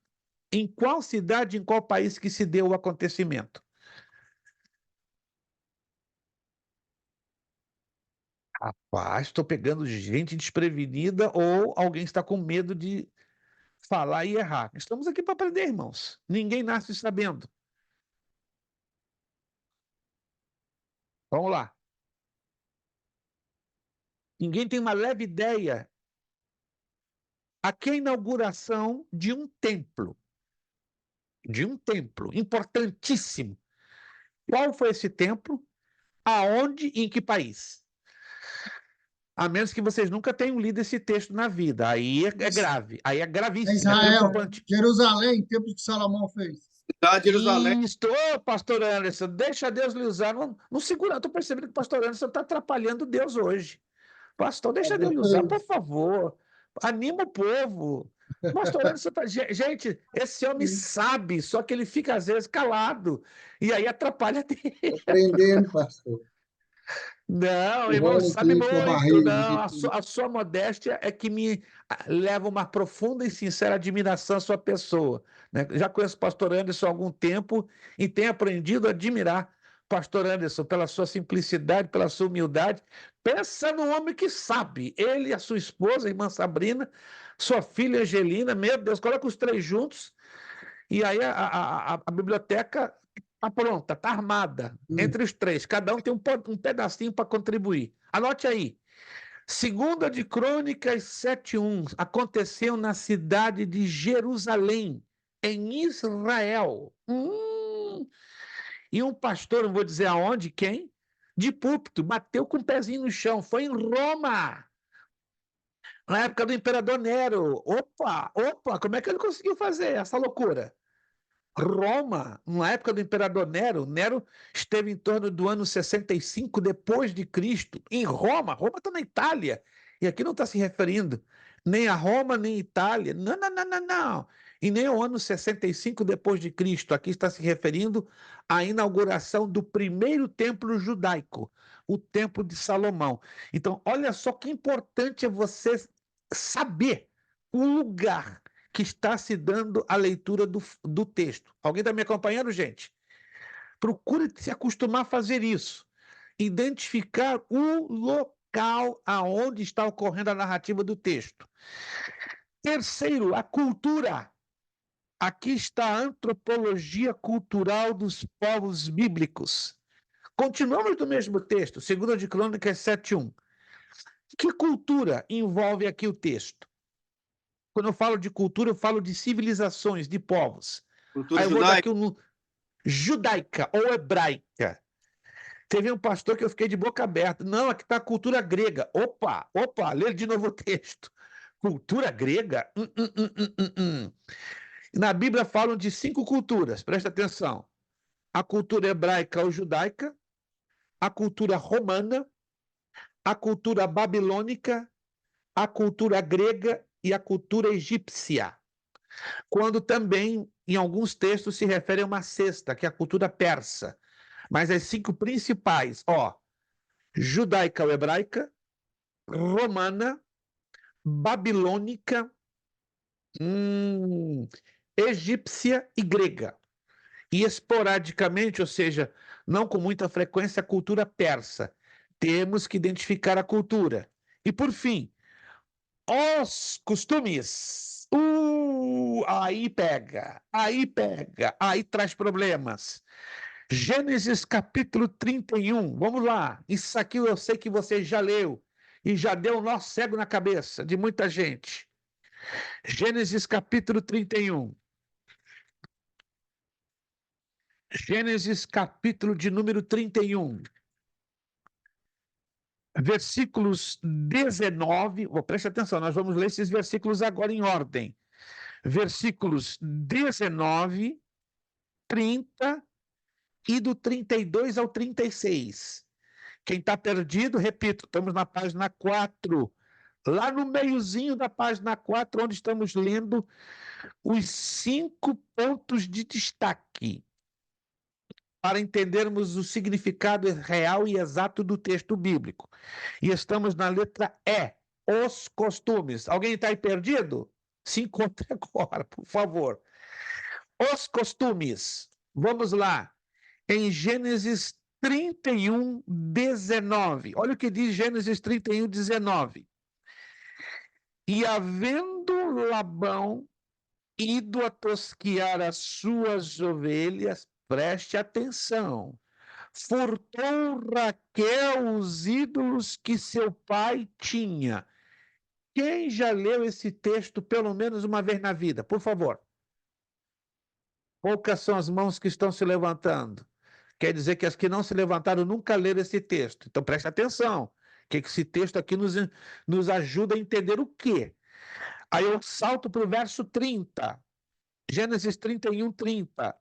em qual cidade, em qual país que se deu o acontecimento? Rapaz, estou pegando gente desprevenida ou alguém está com medo de falar e errar. Estamos aqui para aprender, irmãos. Ninguém nasce sabendo. Vamos lá. Ninguém tem uma leve ideia. Aqui é a inauguração de um templo. De um templo importantíssimo. Qual foi esse templo? Aonde e em que país? A menos que vocês nunca tenham lido esse texto na vida. Aí é grave. Aí é gravíssimo. Israel, É preocupante. Jerusalém, templo que Salomão fez. Cidade de Jerusalém. Isso, ô, pastor Anderson, deixa Deus lhe usar. Não segura, estou percebendo que o pastor Anderson está atrapalhando Deus hoje. Pastor, deixa Deus lhe usar, por favor. Anima o povo. Pastor Anderson tá... Gente, esse homem sabe, só que ele fica às vezes calado. E aí atrapalha Deus. Aprendendo, pastor. Não, irmão, Vamos sabe aqui com a muito. barriga Não, de- a sua modéstia é que me leva uma profunda e sincera admiração à sua pessoa, né? Já conheço o pastor Anderson há algum tempo e tenho aprendido a admirar o pastor Anderson pela sua simplicidade, pela sua humildade. Pensa no homem que sabe. Ele e a sua esposa, a irmã Sabrina, sua filha Angelina, meu Deus, coloca os três juntos e aí a biblioteca está pronta, está armada, entre os três. Cada um tem um pedacinho para contribuir. Anote aí. 2 de Crônicas 7:1 aconteceu na cidade de Jerusalém, em Israel. E um pastor, não vou dizer aonde, quem? De púlpito, bateu com o pezinho no chão. Foi em Roma. Na época do imperador Nero. Opa, como é que ele conseguiu fazer essa loucura? Roma, na época do imperador Nero, Nero esteve em torno do ano 65 depois de Cristo, em Roma. Roma está na Itália, e aqui não está se referindo nem a Roma, nem a Itália. Não. e nem ao ano 65 depois de Cristo. Aqui está se referindo à inauguração do primeiro templo judaico, o Templo de Salomão. Então, olha só que importante é você saber o lugar que está se dando a leitura do texto. Alguém está me acompanhando, gente? Procure se acostumar a fazer isso. Identificar o local aonde está ocorrendo a narrativa do texto. Terceiro, a cultura. Aqui está a antropologia cultural dos povos bíblicos. Continuamos no mesmo texto, 2 de Crônicas 7:1. Que cultura envolve aqui o texto? Quando eu falo de cultura, eu falo de civilizações, de povos. Cultura Aí eu vou dar judaica. aqui judaica ou hebraica. Teve um pastor que eu fiquei de boca aberta. Não, aqui está a cultura grega. Opa, lê de novo o texto. Cultura grega? Na Bíblia falam de 5 culturas, presta atenção. A cultura hebraica ou judaica, a cultura romana, a cultura babilônica, a cultura grega e a cultura egípcia. Quando também, em alguns textos, se refere a uma sexta, que é a cultura persa. Mas as 5 principais, judaica ou hebraica, romana, babilônica, egípcia e grega. E esporadicamente, ou seja, não com muita frequência, a cultura persa. Temos que identificar a cultura. E, por fim, os costumes. Aí pega, aí traz problemas. Gênesis capítulo 31, vamos lá. Isso aqui eu sei que você já leu e já deu um nó cego na cabeça de muita gente. Gênesis capítulo 31. Gênesis capítulo de número 31. Versículos 19, preste atenção, nós vamos ler esses versículos agora em ordem. Versículos 19, 30 e do 32 ao 36. Quem está perdido, repito, estamos na página 4, lá no meiozinho da página 4, onde estamos lendo os 5 pontos de destaque, para entendermos o significado real e exato do texto bíblico. E estamos na letra E, os costumes. Alguém está aí perdido? Se encontre agora, por favor. Os costumes. Vamos lá. Em Gênesis 31, 19. Olha o que diz Gênesis 31, 19. E havendo Labão ido a tosquiar as suas ovelhas, preste atenção, furtou Raquel os ídolos que seu pai tinha. Quem já leu esse texto pelo menos uma vez na vida? Por favor. Poucas são as mãos que estão se levantando. Quer dizer que as que não se levantaram nunca leram esse texto. Então preste atenção, que esse texto aqui nos ajuda a entender o quê? Aí eu salto para o verso 30. Gênesis 31, 30.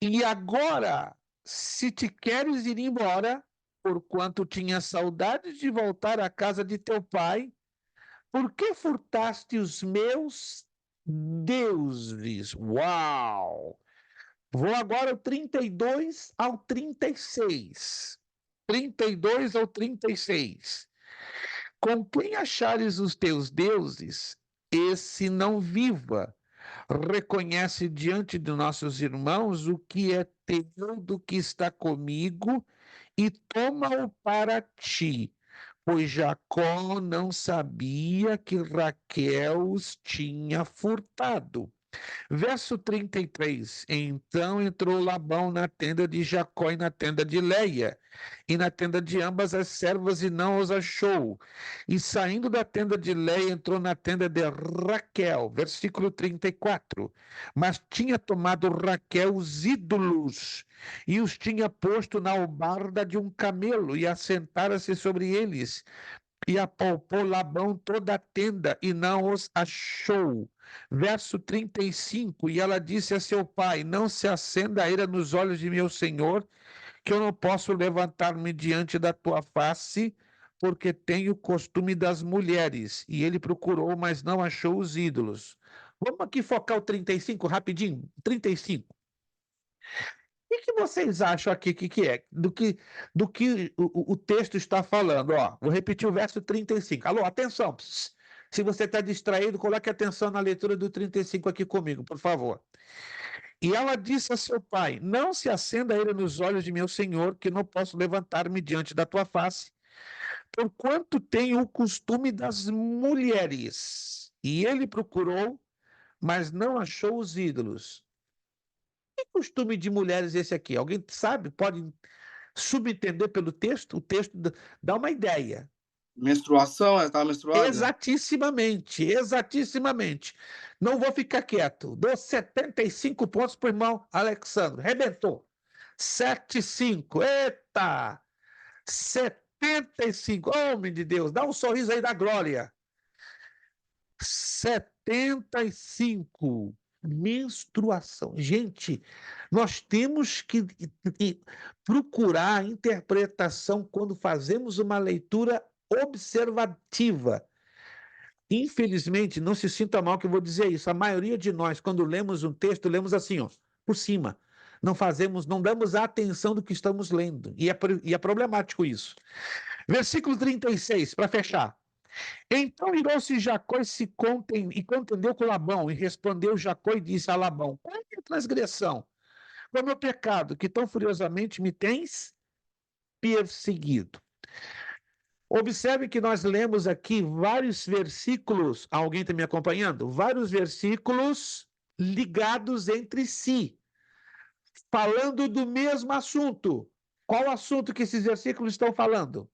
E agora, se te queres ir embora, porquanto tinha saudade de voltar à casa de teu pai, por que furtaste os meus deuses? Uau! Vou agora ao 32 ao 36. 32 ao 36. Com quem achares os teus deuses, esse não viva. Reconhece diante de nossos irmãos o que é teu do que está comigo e toma-o para ti, pois Jacó não sabia que Raquel os tinha furtado. Verso 33. Então entrou Labão na tenda de Jacó e na tenda de Leia, e na tenda de ambas as servas, e não os achou. E saindo da tenda de Leia, entrou na tenda de Raquel. Versículo 34. Mas tinha tomado Raquel os ídolos, e os tinha posto na albarda de um camelo, e assentara-se sobre eles. E apalpou Labão toda a tenda, e não os achou. Verso 35, e ela disse a seu pai, não se acenda a ira nos olhos de meu senhor, que eu não posso levantar-me diante da tua face, porque tenho o costume das mulheres. E ele procurou, mas não achou os ídolos. Vamos aqui focar o 35 rapidinho. 35. O que vocês acham aqui que é? Do que o texto está falando? Ó, vou repetir o verso 35. Alô, atenção. Pss, se você está distraído, coloque atenção na leitura do 35 aqui comigo, por favor. E ela disse a seu pai: não se acenda ele nos olhos de meu senhor, que não posso levantar-me diante da tua face, porquanto tenho o costume das mulheres. E ele procurou, mas não achou os ídolos. Que costume de mulheres esse aqui? Alguém sabe? Pode subentender pelo texto? O texto dá uma ideia. Menstruação, ela estava menstruada? Exatissimamente, exatissimamente. Não vou ficar quieto. Dou 75 pontos para o irmão Alexandre. Rebentou. 75. Eita! 75. Homem de Deus, dá um sorriso aí da glória. 75. Menstruação. Gente, nós temos que procurar a interpretação quando fazemos uma leitura observativa. Infelizmente, não se sinta mal que eu vou dizer isso. A maioria de nós, quando lemos um texto, lemos assim, ó, por cima. Não damos a atenção do que estamos lendo. E é problemático isso. Versículo 36, para fechar. Então irou-se Jacó e contendeu com Labão, e respondeu Jacó e disse a Labão: qual é a minha transgressão? Qual é o meu pecado, que tão furiosamente me tens perseguido? Observe que nós lemos aqui vários versículos, alguém está me acompanhando? Vários versículos ligados entre si, falando do mesmo assunto. Qual assunto que esses versículos estão falando?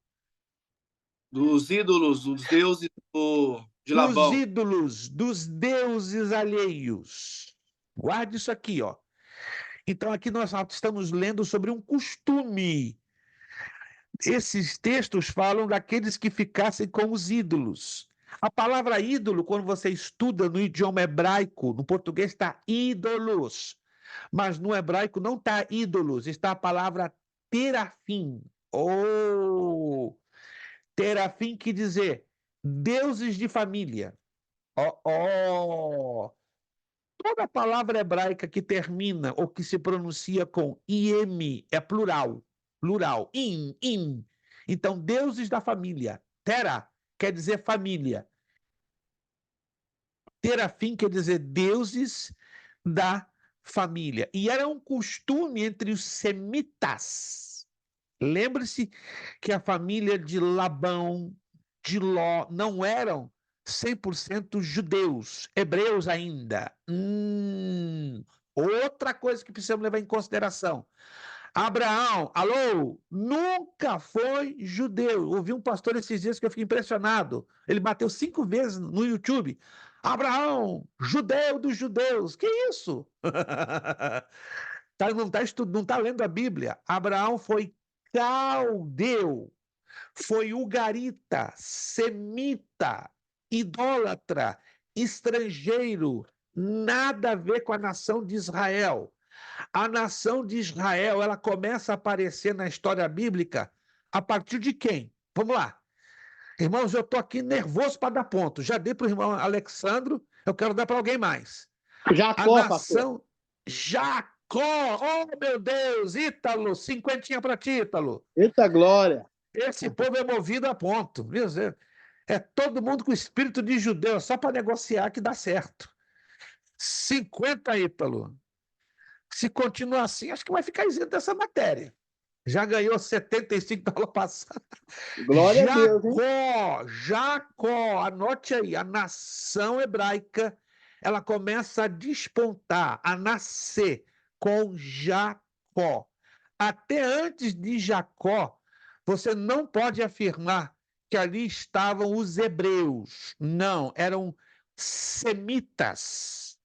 Dos ídolos, dos deuses de Labão. Dos ídolos, dos deuses alheios. Guarde isso aqui, ó. Então, aqui nós estamos lendo sobre um costume. Esses textos falam daqueles que ficassem com os ídolos. A palavra ídolo, quando você estuda no idioma hebraico, no português está ídolos, mas no hebraico não está ídolos, está a palavra terafim. Terafim quer dizer deuses de família. Toda palavra hebraica que termina ou que se pronuncia com im é plural. Plural. Im. Então, deuses da família. Tera quer dizer família. Terafim quer dizer deuses da família. E era um costume entre os semitas. Lembre-se que a família de Labão, de Ló, não eram 100% judeus, hebreus ainda. Outra coisa que precisamos levar em consideração. Abraão, alô, nunca foi judeu. Ouvi um pastor esses dias que eu fiquei impressionado. Ele bateu 5 vezes no YouTube. Abraão, judeu dos judeus. Que isso? Não está lendo a Bíblia. Abraão foi caldeu, foi ugarita, semita, idólatra, estrangeiro, nada a ver com a nação de Israel. A nação de Israel, ela começa a aparecer na história bíblica a partir de quem? Vamos lá. Irmãos, eu estou aqui nervoso para dar ponto. Já dei para o irmão Alexandro, eu quero dar para alguém mais. Jacó, A nação pastor. Jacó. Oh, meu Deus, Ítalo, 50 para ti, Ítalo. Eita glória. Esse povo é movido a ponto, viu? É todo mundo com espírito de judeu, só para negociar que dá certo. 50, Ítalo. Se continuar assim, acho que vai ficar isento dessa matéria. Já ganhou 75 da aula passada. Glória a Deus, hein? Jacó, anote aí, a nação hebraica, ela começa a despontar, a nascer com Jacó. Até antes de Jacó, você não pode afirmar que ali estavam os hebreus. Não, eram semitas,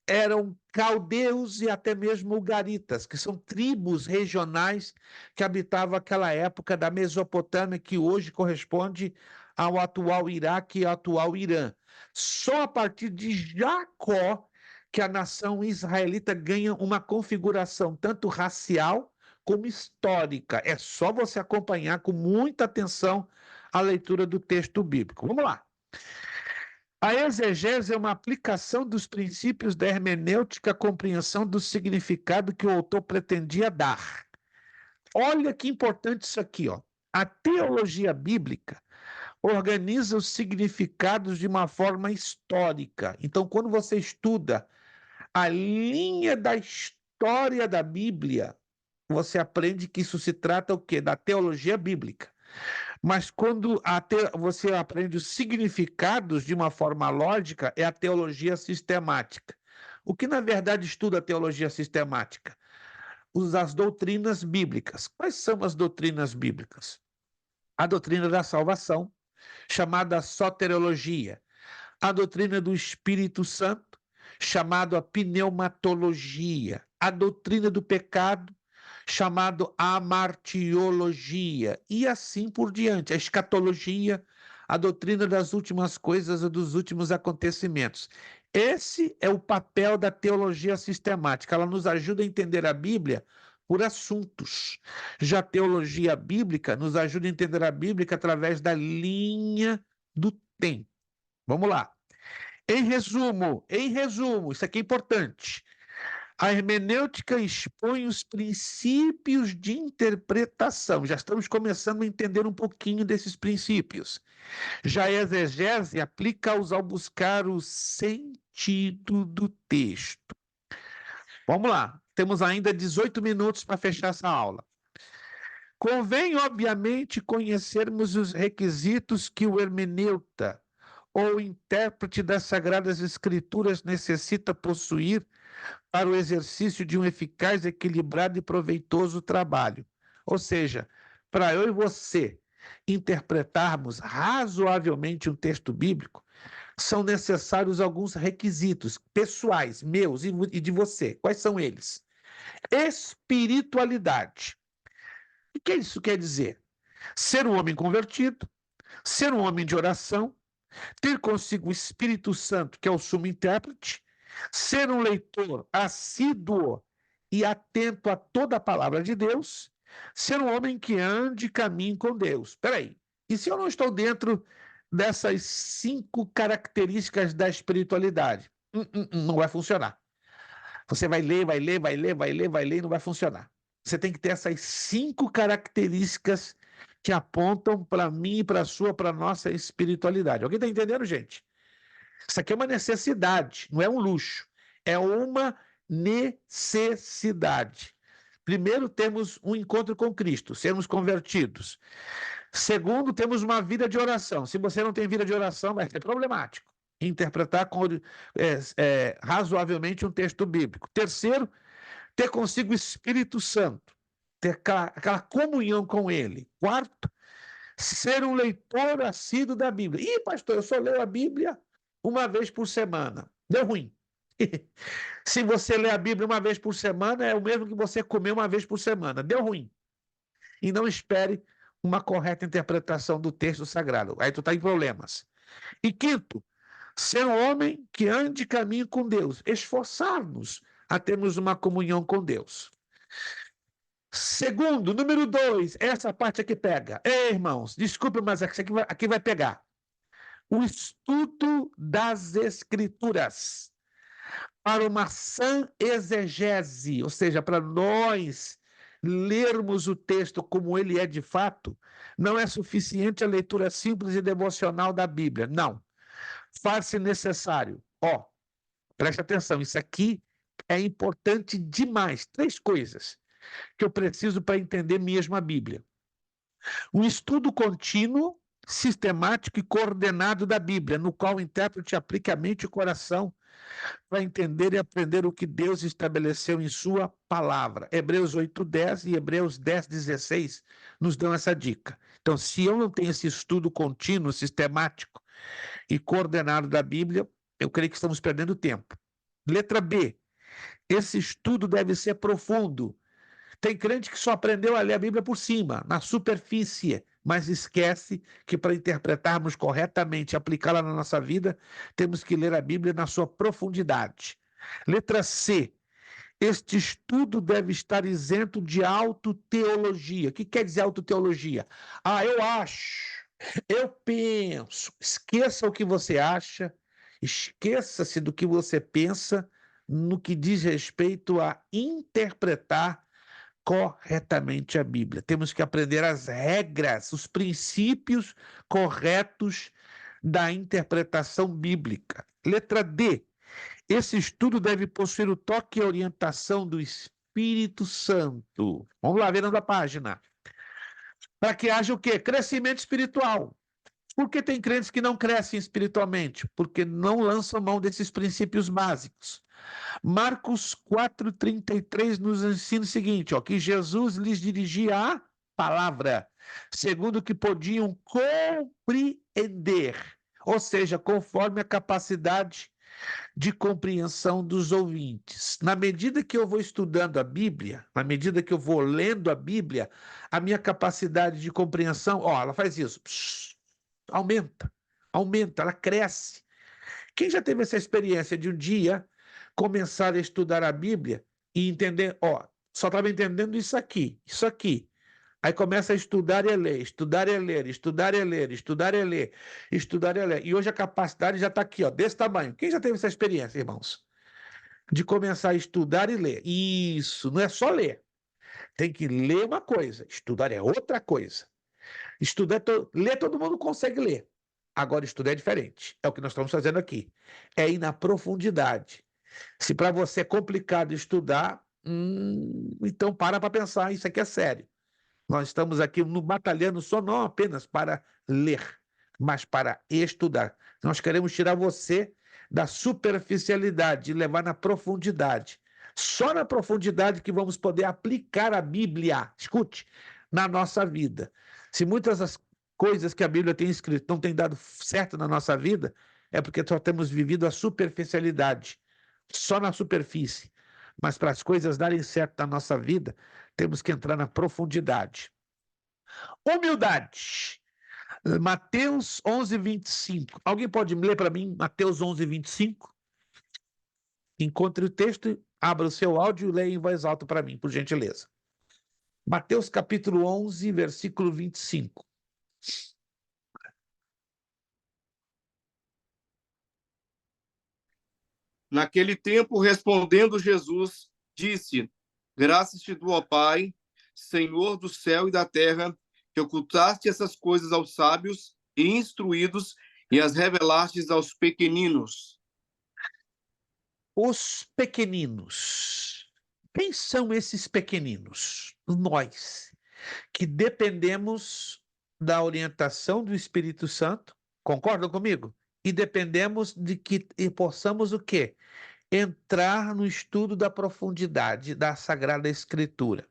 eram caldeus e até mesmo ugaritas, que são tribos regionais que habitavam aquela época da Mesopotâmia, que hoje corresponde ao atual Iraque e ao atual Irã. Só a partir de Jacó que a nação israelita ganha uma configuração tanto racial como histórica. É só você acompanhar com muita atenção a leitura do texto bíblico. Vamos lá. A exegese é uma aplicação dos princípios da hermenêutica à compreensão do significado que o autor pretendia dar. Olha que importante isso aqui, ó. A teologia bíblica organiza os significados de uma forma histórica. Então, quando você estuda a linha da história da Bíblia, você aprende que isso se trata o quê? Da teologia bíblica. Mas quando você aprende os significados de uma forma lógica, é a teologia sistemática. O que, na verdade, estuda a teologia sistemática? As doutrinas bíblicas. Quais são as doutrinas bíblicas? A doutrina da salvação, chamada soteriologia. A doutrina do Espírito Santo, chamada pneumatologia. A doutrina do pecado, chamado amartiologia, e assim por diante, a escatologia, a doutrina das últimas coisas e dos últimos acontecimentos. Esse é o papel da teologia sistemática, ela nos ajuda a entender a Bíblia por assuntos. Já a teologia bíblica nos ajuda a entender a Bíblia através da linha do tempo. Vamos lá. Em resumo, isso aqui é importante. A hermenêutica expõe os princípios de interpretação. Já estamos começando a entender um pouquinho desses princípios. Já a exegese aplica-os ao buscar o sentido do texto. Vamos lá, temos ainda 18 minutos para fechar essa aula. Convém, obviamente, conhecermos os requisitos que o hermeneuta ou intérprete das Sagradas Escrituras necessita possuir para o exercício de um eficaz, equilibrado e proveitoso trabalho. Ou seja, para eu e você interpretarmos razoavelmente um texto bíblico, são necessários alguns requisitos pessoais, meus e de você. Quais são eles? Espiritualidade. O que isso quer dizer? Ser um homem convertido, ser um homem de oração, ter consigo o Espírito Santo, que é o sumo intérprete, ser um leitor assíduo e atento a toda a palavra de Deus, ser um homem que ande e caminhe com Deus. Espera aí, e se eu não estou dentro dessas 5 características da espiritualidade? Não vai funcionar. Você vai ler, e não vai funcionar. Você tem que ter essas 5 características que apontam para mim e para a sua, para a nossa espiritualidade. Alguém está entendendo, gente? Isso aqui é uma necessidade, não é um luxo. É uma necessidade. Primeiro, temos um encontro com Cristo, sermos convertidos. Segundo, temos uma vida de oração. Se você não tem vida de oração, vai ser problemático interpretar razoavelmente um texto bíblico. Terceiro, ter consigo o Espírito Santo, ter aquela comunhão com ele. Quarto, ser um leitor assíduo da Bíblia. Ih, pastor, eu só leio a Bíblia uma vez por semana. Deu ruim. Se você lê a Bíblia uma vez por semana, é o mesmo que você comer uma vez por semana. Deu ruim. E não espere uma correta interpretação do texto sagrado. Aí tu está em problemas. E quinto, ser um homem que ande e caminhe com Deus. Esforçar-nos a termos uma comunhão com Deus. Segundo, número 2, essa parte aqui pega. Ei, irmãos, desculpe, mas aqui vai pegar. O estudo das Escrituras para uma sã exegese, ou seja, para nós lermos o texto como ele é de fato, não é suficiente a leitura simples e devocional da Bíblia. Não. Faz-se necessário. Preste atenção, isso aqui é importante demais. 3 coisas que eu preciso para entender mesmo a Bíblia. Um estudo contínuo, sistemático e coordenado da Bíblia, no qual o intérprete aplica a mente e o coração para entender e aprender o que Deus estabeleceu em sua palavra. Hebreus 8:10 e Hebreus 10:16 nos dão essa dica. Então, se eu não tenho esse estudo contínuo, sistemático e coordenado da Bíblia, eu creio que estamos perdendo tempo. Letra B. Esse estudo deve ser profundo. Tem crente que só aprendeu a ler a Bíblia por cima, na superfície, mas esquece que para interpretarmos corretamente e aplicá-la na nossa vida, temos que ler a Bíblia na sua profundidade. Letra C. Este estudo deve estar isento de autoteologia. O que quer dizer autoteologia? Eu acho, eu penso. Esqueça o que você acha, Esqueça-se do que você pensa no que diz respeito a interpretar corretamente a Bíblia. Temos que aprender as regras, os princípios corretos da interpretação bíblica. Letra D. Esse estudo deve possuir o toque e a orientação do Espírito Santo. Vamos lá, virando a página. Para que haja o quê? Crescimento espiritual. Por que tem crentes que não crescem espiritualmente? Porque não lançam mão desses princípios básicos. Marcos 4,33 nos ensina o seguinte, ó, que Jesus lhes dirigia a palavra, segundo o que podiam compreender, ou seja, conforme a capacidade de compreensão dos ouvintes. Na medida que eu vou estudando a Bíblia, na medida que eu vou lendo a Bíblia, a minha capacidade de compreensão, ó, ela faz isso, aumenta, ela cresce. Quem já teve essa experiência de um dia começar a estudar a Bíblia e entender, ó, só estava entendendo isso aqui. Aí começa a estudar e a ler, estudar e a ler, estudar e a ler, estudar e a ler, estudar e a ler. E hoje a capacidade já está aqui, ó, desse tamanho. Quem já teve essa experiência, irmãos? De começar a estudar e ler. Isso, não é só ler. Tem que ler uma coisa, estudar é outra coisa. Ler todo mundo consegue ler. Agora, estudar é diferente. É o que nós estamos fazendo aqui. É ir na profundidade. Se para você é complicado estudar, então para pensar, isso aqui é sério. Nós estamos aqui no batalhando só não apenas para ler, mas para estudar. Nós queremos tirar você da superficialidade e levar na profundidade. Só na profundidade que vamos poder aplicar a Bíblia, escute, na nossa vida. Se muitas das coisas que a Bíblia tem escrito não têm dado certo na nossa vida, é porque só temos vivido a superficialidade, só na superfície. Mas para as coisas darem certo na nossa vida, temos que entrar na profundidade. Humildade. Mateus 11:25. Alguém pode ler para mim Mateus 11:25? Encontre o texto, abra o seu áudio e leia em voz alta para mim, por gentileza. Mateus capítulo 11, versículo 25. Naquele tempo, respondendo Jesus, disse: Graças te dou, ó Pai, Senhor do céu e da terra, que ocultaste essas coisas aos sábios e instruídos e as revelastes aos pequeninos. Os pequeninos. Quem são esses pequeninos? Nós, que dependemos da orientação do Espírito Santo, concordam comigo? E dependemos de que possamos o quê? Entrar no estudo da profundidade da Sagrada Escritura.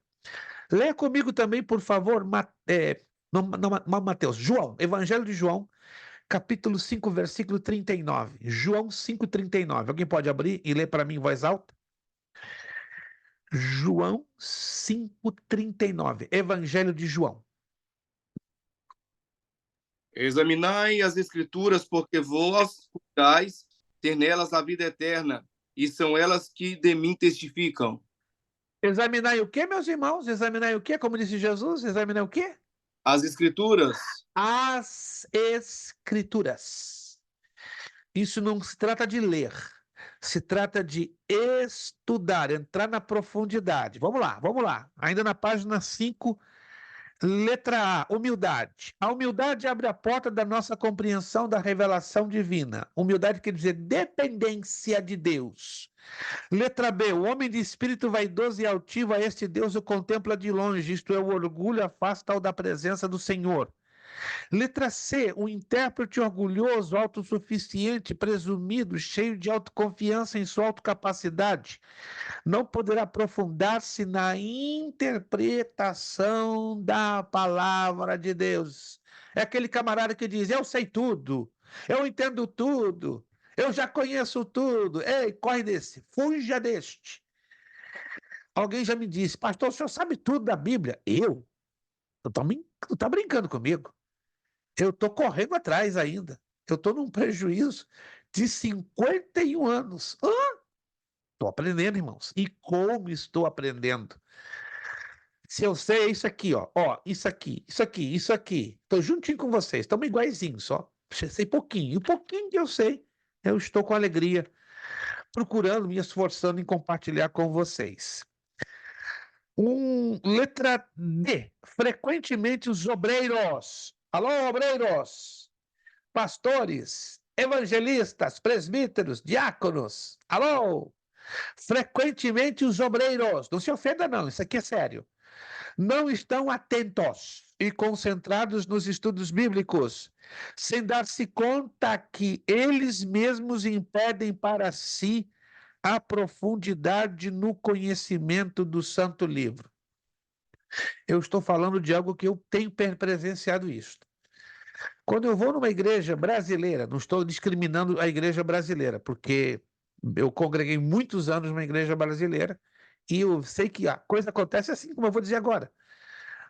Leia comigo também, por favor, Mateus, João, Evangelho de João, capítulo 5, versículo 39. João 5:39. Alguém pode abrir e ler para mim em voz alta? João 5:39. Evangelho de João. Examinai as Escrituras, porque vós julgais ter nelas a vida eterna, e são elas que de mim testificam. Examinai o quê, meus irmãos? Examinai o quê? Como disse Jesus? Examinai o quê? As Escrituras. As Escrituras. Isso não se trata de ler, se trata de estudar, entrar na profundidade. Vamos lá. Ainda na página 5, letra A, humildade. A humildade abre a porta da nossa compreensão da revelação divina. Humildade quer dizer dependência de Deus. Letra B, o homem de espírito vaidoso e altivo a este Deus o contempla de longe, isto é, o orgulho afasta-o da presença do Senhor. Letra C, um intérprete orgulhoso, autossuficiente, presumido, cheio de autoconfiança em sua autocapacidade, não poderá aprofundar-se na interpretação da palavra de Deus. É aquele camarada que diz, eu sei tudo, eu entendo tudo, eu já conheço tudo. Ei, corre desse, fuja deste. Alguém já me disse, pastor, o senhor sabe tudo da Bíblia? Eu? Tu tá brincando comigo. Eu estou correndo atrás ainda. Eu estou num prejuízo de 51 anos. Estou aprendendo, irmãos. E como estou aprendendo? Se eu sei, é isso aqui, ó. Isso aqui. Estou juntinho com vocês. Estamos iguaizinhos, só. Sei pouquinho. E o pouquinho que eu sei, eu estou com alegria, procurando, me esforçando em compartilhar com vocês. Letra D. Frequentemente os obreiros. Alô, obreiros! Pastores, evangelistas, presbíteros, diáconos. Alô! Frequentemente os obreiros. Não se ofenda, não, isso aqui é sério. Não estão atentos e concentrados nos estudos bíblicos, sem dar-se conta que eles mesmos impedem para si a profundidade no conhecimento do Santo Livro. Eu estou falando de algo que eu tenho presenciado isso. Quando eu vou numa igreja brasileira, não estou discriminando a igreja brasileira, porque eu congreguei muitos anos numa igreja brasileira e eu sei que a coisa acontece assim como eu vou dizer agora.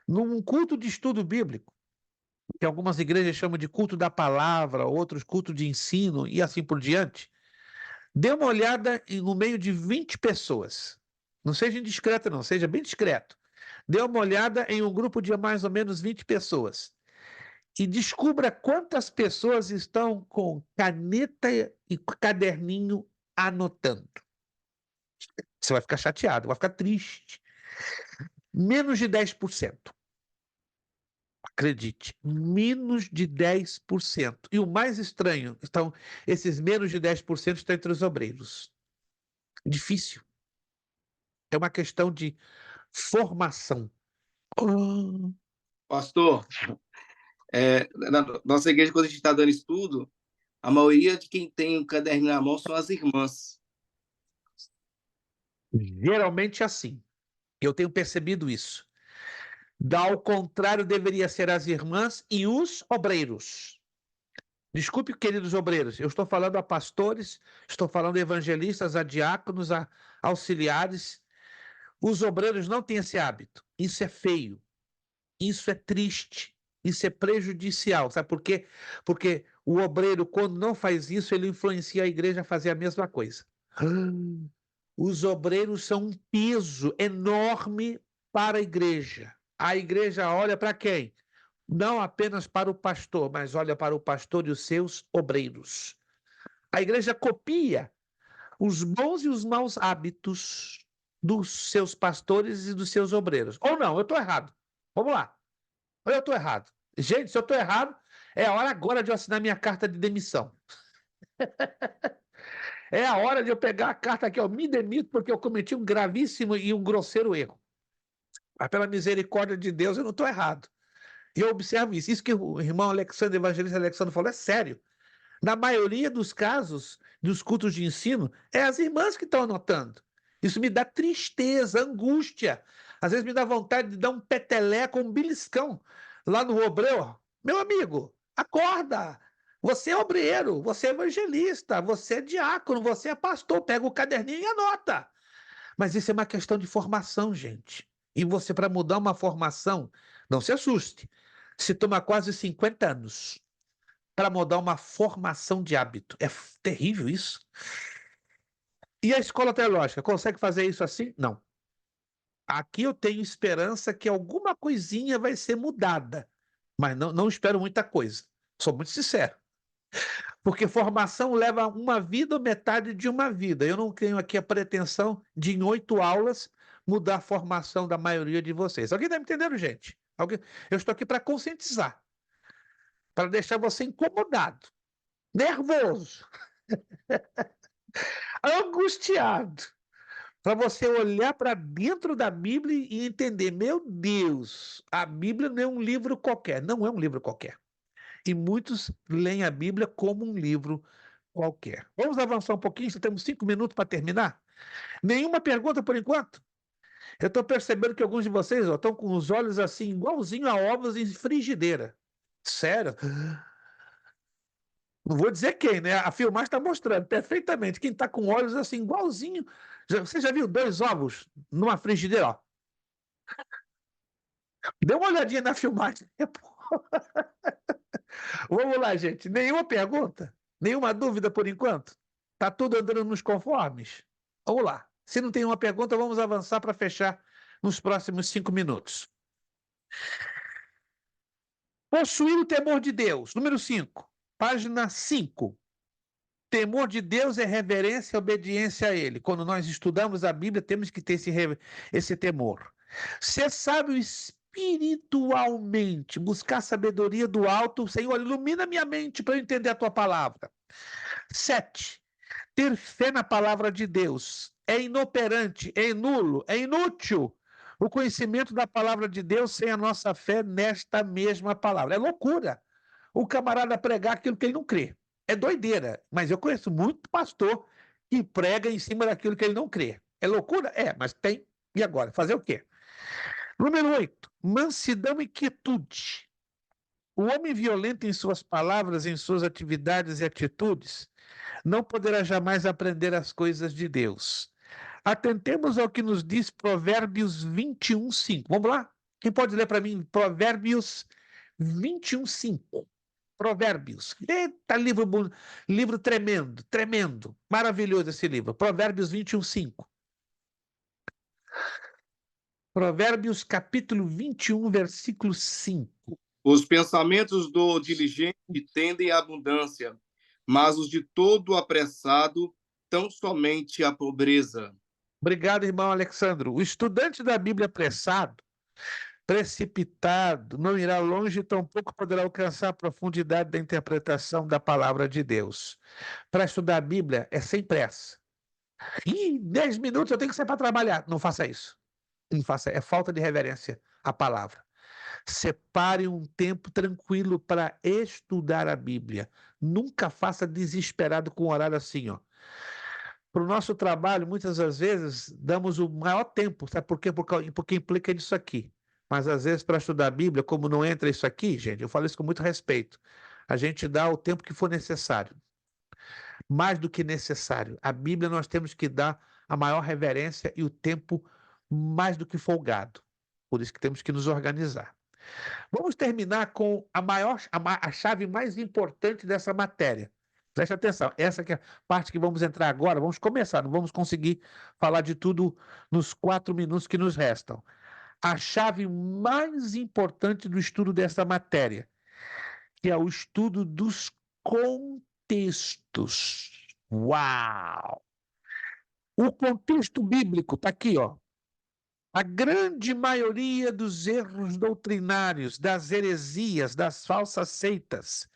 Num culto de estudo bíblico, que algumas igrejas chamam de culto da palavra, outros culto de ensino e assim por diante, dê uma olhada no meio de 20 pessoas. Não seja indiscreto, não, seja bem discreto. Dê uma olhada em um grupo de mais ou menos 20 pessoas e descubra quantas pessoas estão com caneta e caderninho anotando. Você vai ficar chateado, vai ficar triste. Menos de 10%. Acredite, menos de 10%. E o mais estranho, esses menos de 10% estão entre os obreiros. Difícil. É uma questão de formação. Pastor, na nossa igreja, quando a gente está dando estudo, a maioria de quem tem um caderno na mão são as irmãs. Geralmente é assim. Eu tenho percebido isso. Ao contrário, deveria ser as irmãs e os obreiros. Desculpe, queridos obreiros, eu estou falando a pastores, estou falando a evangelistas, a diáconos, a auxiliares. Os obreiros não têm esse hábito. Isso é feio. Isso é triste. Isso é prejudicial. Sabe por quê? Porque o obreiro, quando não faz isso, ele influencia a igreja a fazer a mesma coisa. Os obreiros são um peso enorme para a igreja. A igreja olha para quem? Não apenas para o pastor, mas olha para o pastor e os seus obreiros. A igreja copia os bons e os maus hábitos dos seus pastores e dos seus obreiros. Ou não, eu estou errado. Vamos lá. Ou eu estou errado. Gente, se eu estou errado, é a hora agora de eu assinar minha carta de demissão. É a hora de eu pegar a carta aqui, ó, me demito porque eu cometi um gravíssimo e um grosseiro erro. Mas pela misericórdia de Deus, eu não estou errado. E eu observo isso. Isso que o irmão Alexandre, evangelista Alexandre falou, é sério. Na maioria dos casos, dos cultos de ensino, é as irmãs que estão anotando. Isso me dá tristeza, angústia. Às vezes me dá vontade de dar um peteleco, um beliscão lá no obreiro. Meu amigo, acorda! Você é obreiro, você é evangelista, você é diácono, você é pastor. Pega o caderninho e anota. Mas isso é uma questão de formação, gente. E você, para mudar uma formação, não se assuste, se toma quase 50 anos para mudar uma formação de hábito. É terrível isso. E a escola teológica consegue fazer isso assim? Não. Aqui eu tenho esperança que alguma coisinha vai ser mudada, mas não espero muita coisa. Sou muito sincero. Porque formação leva uma vida ou metade de uma vida. Eu não tenho aqui a pretensão de, em 8 aulas, mudar a formação da maioria de vocês. Alguém está me entendendo, gente? Eu estou aqui para conscientizar, para deixar você incomodado, nervoso, angustiado, para você olhar para dentro da Bíblia e entender, meu Deus, a Bíblia não é um livro qualquer, não é um livro qualquer. E muitos leem a Bíblia como um livro qualquer. Vamos avançar um pouquinho, já temos 5 minutos para terminar. Nenhuma pergunta por enquanto? Eu estou percebendo que alguns de vocês estão com os olhos assim, igualzinho a ovos em frigideira. Sério? Não vou dizer quem, né? A filmagem está mostrando perfeitamente. Quem está com olhos assim, igualzinho. Você já viu 2 ovos numa frigideira? Ó. Dê uma olhadinha na filmagem. Vamos lá, gente. Nenhuma pergunta? Nenhuma dúvida por enquanto? Está tudo andando nos conformes? Vamos lá. Se não tem uma pergunta, vamos avançar para fechar nos próximos 5 minutos. Possuir o temor de Deus. Número 5. Página 5. Temor de Deus é reverência e obediência a Ele. Quando nós estudamos a Bíblia, temos que ter esse temor. Ser sábio espiritualmente, buscar sabedoria do alto. Senhor, ilumina minha mente para eu entender a tua palavra. 7. Ter fé na palavra de Deus. É inoperante, é nulo, é inútil o conhecimento da palavra de Deus sem a nossa fé nesta mesma palavra. É loucura o camarada pregar aquilo que ele não crê. É doideira, mas eu conheço muito pastor que prega em cima daquilo que ele não crê. É loucura? É, mas tem. E agora? Fazer o quê? Número 8. Mansidão e quietude. O homem violento em suas palavras, em suas atividades e atitudes, não poderá jamais aprender as coisas de Deus. Atentemos ao que nos diz Provérbios 21:5. Vamos lá? Quem pode ler para mim Provérbios 21:5? Provérbios. Eita, livro tremendo, tremendo. Maravilhoso esse livro. Provérbios 21:5. Provérbios capítulo 21, versículo 5. Os pensamentos do diligente tendem à abundância, mas os de todo apressado tão somente à pobreza. Obrigado, irmão Alexandro. O estudante da Bíblia apressado, precipitado, não irá longe e tampouco poderá alcançar a profundidade da interpretação da palavra de Deus. Para estudar a Bíblia é sem pressa. 10 minutos eu tenho que sair para trabalhar. Não faça isso. Não faça, é falta de reverência à palavra. Separe um tempo tranquilo para estudar a Bíblia. Nunca faça desesperado com um horário assim, ó. Para o nosso trabalho, muitas das vezes, damos o maior tempo, sabe por quê? Porque implica nisso aqui. Mas, às vezes, para estudar a Bíblia, como não entra isso aqui, gente, eu falo isso com muito respeito, a gente dá o tempo que for necessário. Mais do que necessário. A Bíblia nós temos que dar a maior reverência e o tempo mais do que folgado. Por isso que temos que nos organizar. Vamos terminar com a chave mais importante dessa matéria. Preste atenção, essa que é a parte que vamos entrar agora, vamos começar, não vamos conseguir falar de tudo nos 4 minutos que nos restam. A chave mais importante do estudo dessa matéria, que é o estudo dos contextos. Uau! O contexto bíblico está aqui, ó. A grande maioria dos erros doutrinários, das heresias, das falsas seitas,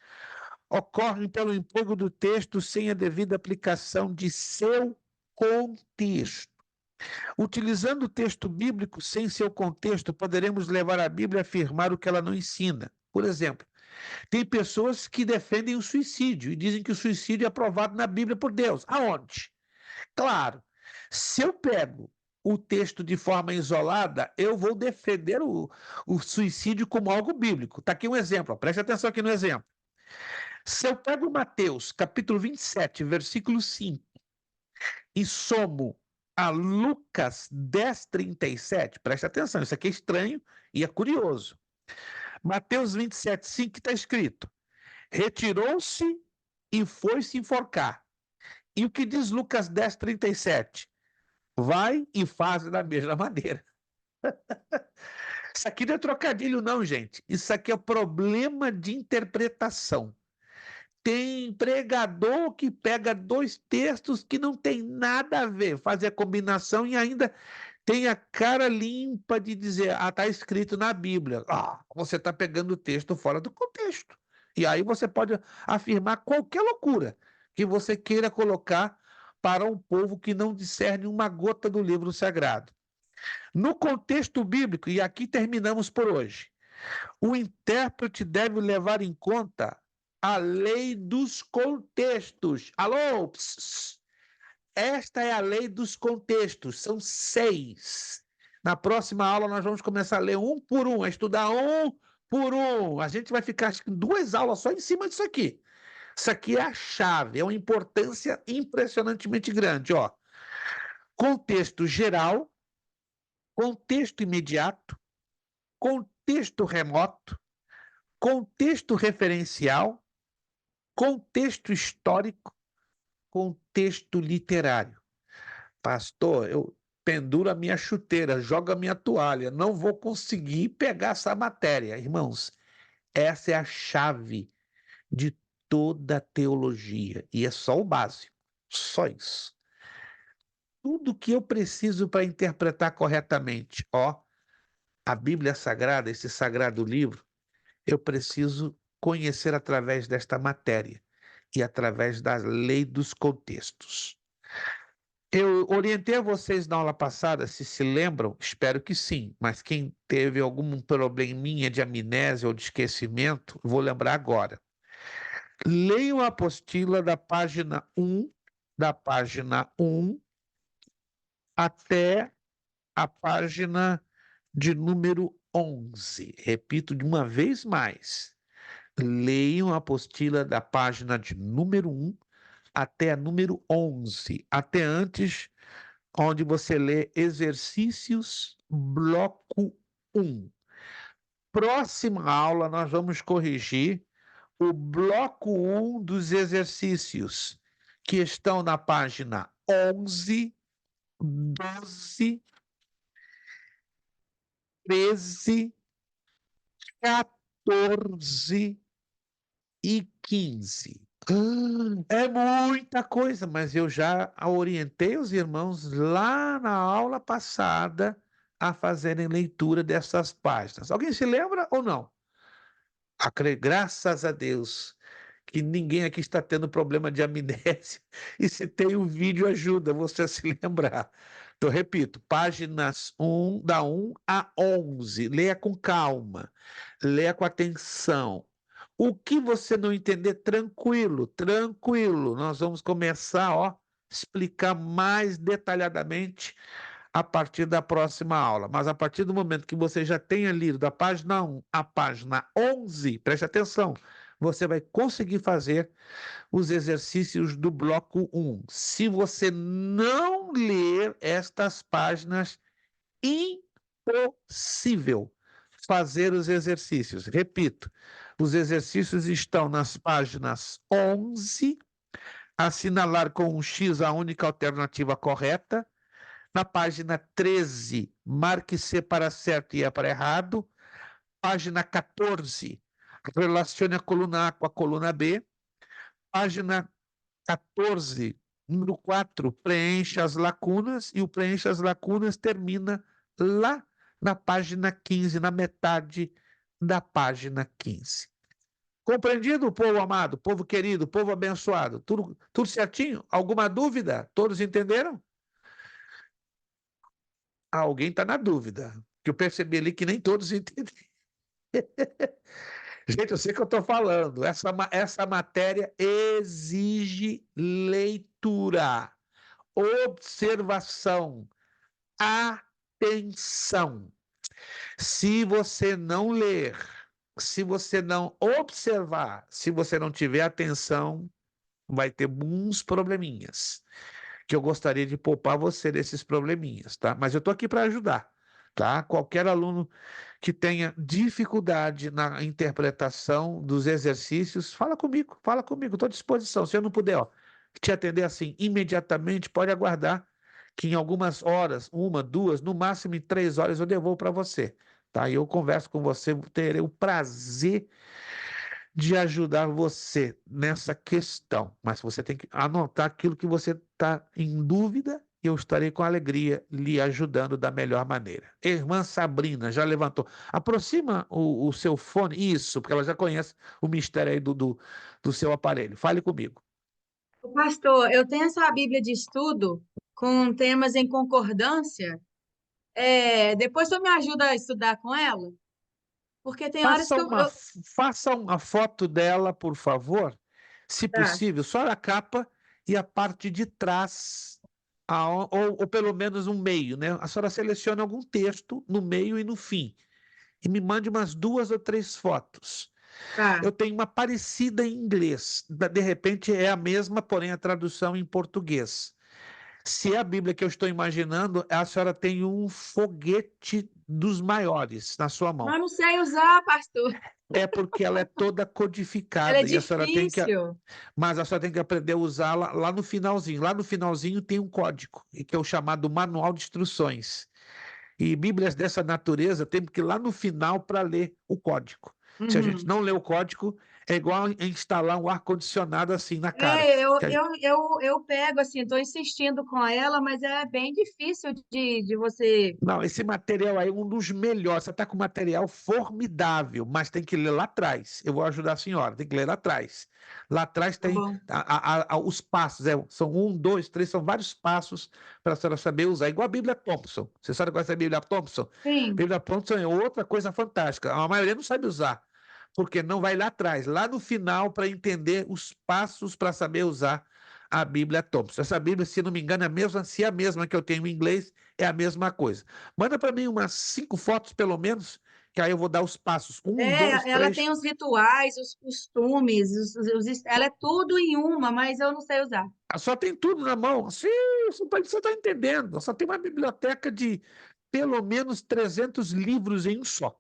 ocorrem pelo emprego do texto sem a devida aplicação de seu contexto. Utilizando o texto bíblico sem seu contexto, poderemos levar a Bíblia a afirmar o que ela não ensina. Por exemplo, tem pessoas que defendem o suicídio e dizem que o suicídio é aprovado na Bíblia por Deus. Aonde? Claro, se eu pego o texto de forma isolada, eu vou defender o suicídio como algo bíblico. Está aqui um exemplo, ó, preste atenção aqui no exemplo. Se eu pego Mateus, capítulo 27, versículo 5, e somo a Lucas 10:37, preste atenção, isso aqui é estranho e é curioso. Mateus 27:5 está escrito: retirou-se e foi se enforcar. E o que diz Lucas 10:37? Vai e faz da mesma maneira. Isso aqui não é trocadilho, não, gente. Isso aqui é problema de interpretação. Tem pregador que pega 2 textos que não tem nada a ver, faz a combinação e ainda tem a cara limpa de dizer, está escrito na Bíblia. Você está pegando o texto fora do contexto. E aí você pode afirmar qualquer loucura que você queira colocar para um povo que não discerne uma gota do livro sagrado. No contexto bíblico, e aqui terminamos por hoje, o intérprete deve levar em conta a lei dos contextos. Alô? Pss. Esta é a lei dos contextos, são 6. Na próxima aula nós vamos começar a ler um por um, a estudar um por um. A gente vai ficar acho que 2 aulas só em cima disso aqui. Isso aqui é a chave, é uma importância impressionantemente grande. Ó. Contexto geral, contexto imediato, contexto remoto, contexto referencial, contexto histórico, contexto literário. Pastor, eu penduro a minha chuteira, jogo a minha toalha, não vou conseguir pegar essa matéria. Irmãos, essa é a chave de toda a teologia, e é só o básico, só isso. Tudo que eu preciso para interpretar corretamente, a Bíblia Sagrada, esse sagrado livro, eu preciso conhecer através desta matéria e através da lei dos contextos. Eu orientei a vocês na aula passada, se lembram, espero que sim, mas quem teve algum probleminha de amnésia ou de esquecimento, vou lembrar agora. Leiam a apostila da página 1, até a página de número 11. Repito de uma vez mais. Leiam a apostila da página de número 1 até a número 11, até antes, onde você lê exercícios, bloco 1. Próxima aula, nós vamos corrigir o bloco 1 dos exercícios, que estão na página 11, 12, 13, 14 e 15. É muita coisa, mas eu já orientei os irmãos lá na aula passada a fazerem leitura dessas páginas. Alguém se lembra ou não? Graças a Deus que ninguém aqui está tendo problema de amnésia, e se tem um vídeo ajuda você a se lembrar. Então, repito, páginas da 1 a 11, leia com calma, leia com atenção. O que você não entender, tranquilo, nós vamos começar, explicar mais detalhadamente a partir da próxima aula. Mas a partir do momento que você já tenha lido da página 1 à página 11, preste atenção, você vai conseguir fazer os exercícios do bloco 1. Se você não ler estas páginas, impossível fazer os exercícios. Repito, os exercícios estão nas páginas 11, assinalar com um X a única alternativa correta. Na página 13, marque C para certo e E para errado. Página 14, relacione a coluna A com a coluna B. Página 14, número 4, preencha as lacunas, e o preencha as lacunas termina lá na página 15, na metade da página 15. Compreendido, povo amado, povo querido, povo abençoado? Tudo certinho? Alguma dúvida? Todos entenderam? Alguém está na dúvida, que eu percebi ali que nem todos entenderam. Gente, eu sei que eu estou falando. Essa matéria exige leitura, observação, atenção. Se você não ler, se você não observar, se você não tiver atenção, vai ter uns probleminhas, que eu gostaria de poupar você desses probleminhas, tá? Mas eu estou aqui para ajudar, tá? Qualquer aluno que tenha dificuldade na interpretação dos exercícios, fala comigo, estou à disposição. Se eu não puder, te atender assim imediatamente, pode aguardar que em algumas horas, 1, 2, no máximo em 3 horas, eu devolvo para você, tá? E eu converso com você, terei o prazer de ajudar você nessa questão, mas você tem que anotar aquilo que você está em dúvida, e eu estarei com alegria lhe ajudando da melhor maneira. Irmã Sabrina, já levantou. Aproxima o seu fone, isso, porque ela já conhece o mistério aí do seu aparelho. Fale comigo. Pastor, eu tenho essa Bíblia de estudo com temas em concordância. Depois tu me ajuda a estudar com ela? Porque tem horas que Faça uma foto dela, por favor, se Tá. possível, só a capa e a parte de trás, ou pelo menos um meio, né? A senhora seleciona algum texto no meio e no fim, e me mande umas 2 ou 3 fotos. Tá. Eu tenho uma parecida em inglês, de repente é a mesma, porém a tradução em português. Se é a Bíblia que eu estou imaginando, a senhora tem um foguete dos maiores na sua mão. Mas não sei usar, pastor. É porque ela é toda codificada. Ela é e a senhora tem difícil. mas a senhora tem que aprender a usá-la lá no finalzinho. Lá no finalzinho tem um código, que é o chamado Manual de Instruções. E Bíblias dessa natureza tem que ir lá no final para ler o código. Se a gente Uhum. não lê o código, é igual a instalar um ar-condicionado assim na cara. Eu, Que a- eu, eu, eu pego assim, estou insistindo com ela, mas é bem difícil de você. Não, esse material aí é um dos melhores. Você está com material formidável, mas tem que ler lá atrás. Eu vou ajudar a senhora, tem que ler lá atrás. Lá atrás Tá tem bom. os passos, são 1, 2, 3, são vários passos para a senhora saber usar. Igual a Bíblia Thompson. Você sabe qual é a Bíblia Thompson? Sim. Bíblia Thompson é outra coisa fantástica. A maioria não sabe usar, porque não vai lá atrás, lá no final, para entender os passos para saber usar a Bíblia Thompson. Essa Bíblia, se não me engano, é a mesma, se é a mesma que eu tenho em inglês, é a mesma coisa. Manda para mim umas 5 fotos, pelo menos, que aí eu vou dar os passos. Um, dois, Ela três. tem os rituais, os costumes, ela é tudo em uma, mas eu não sei usar. Só tem tudo na mão. Sim, você está entendendo. Só tem uma biblioteca de pelo menos 300 livros em um só.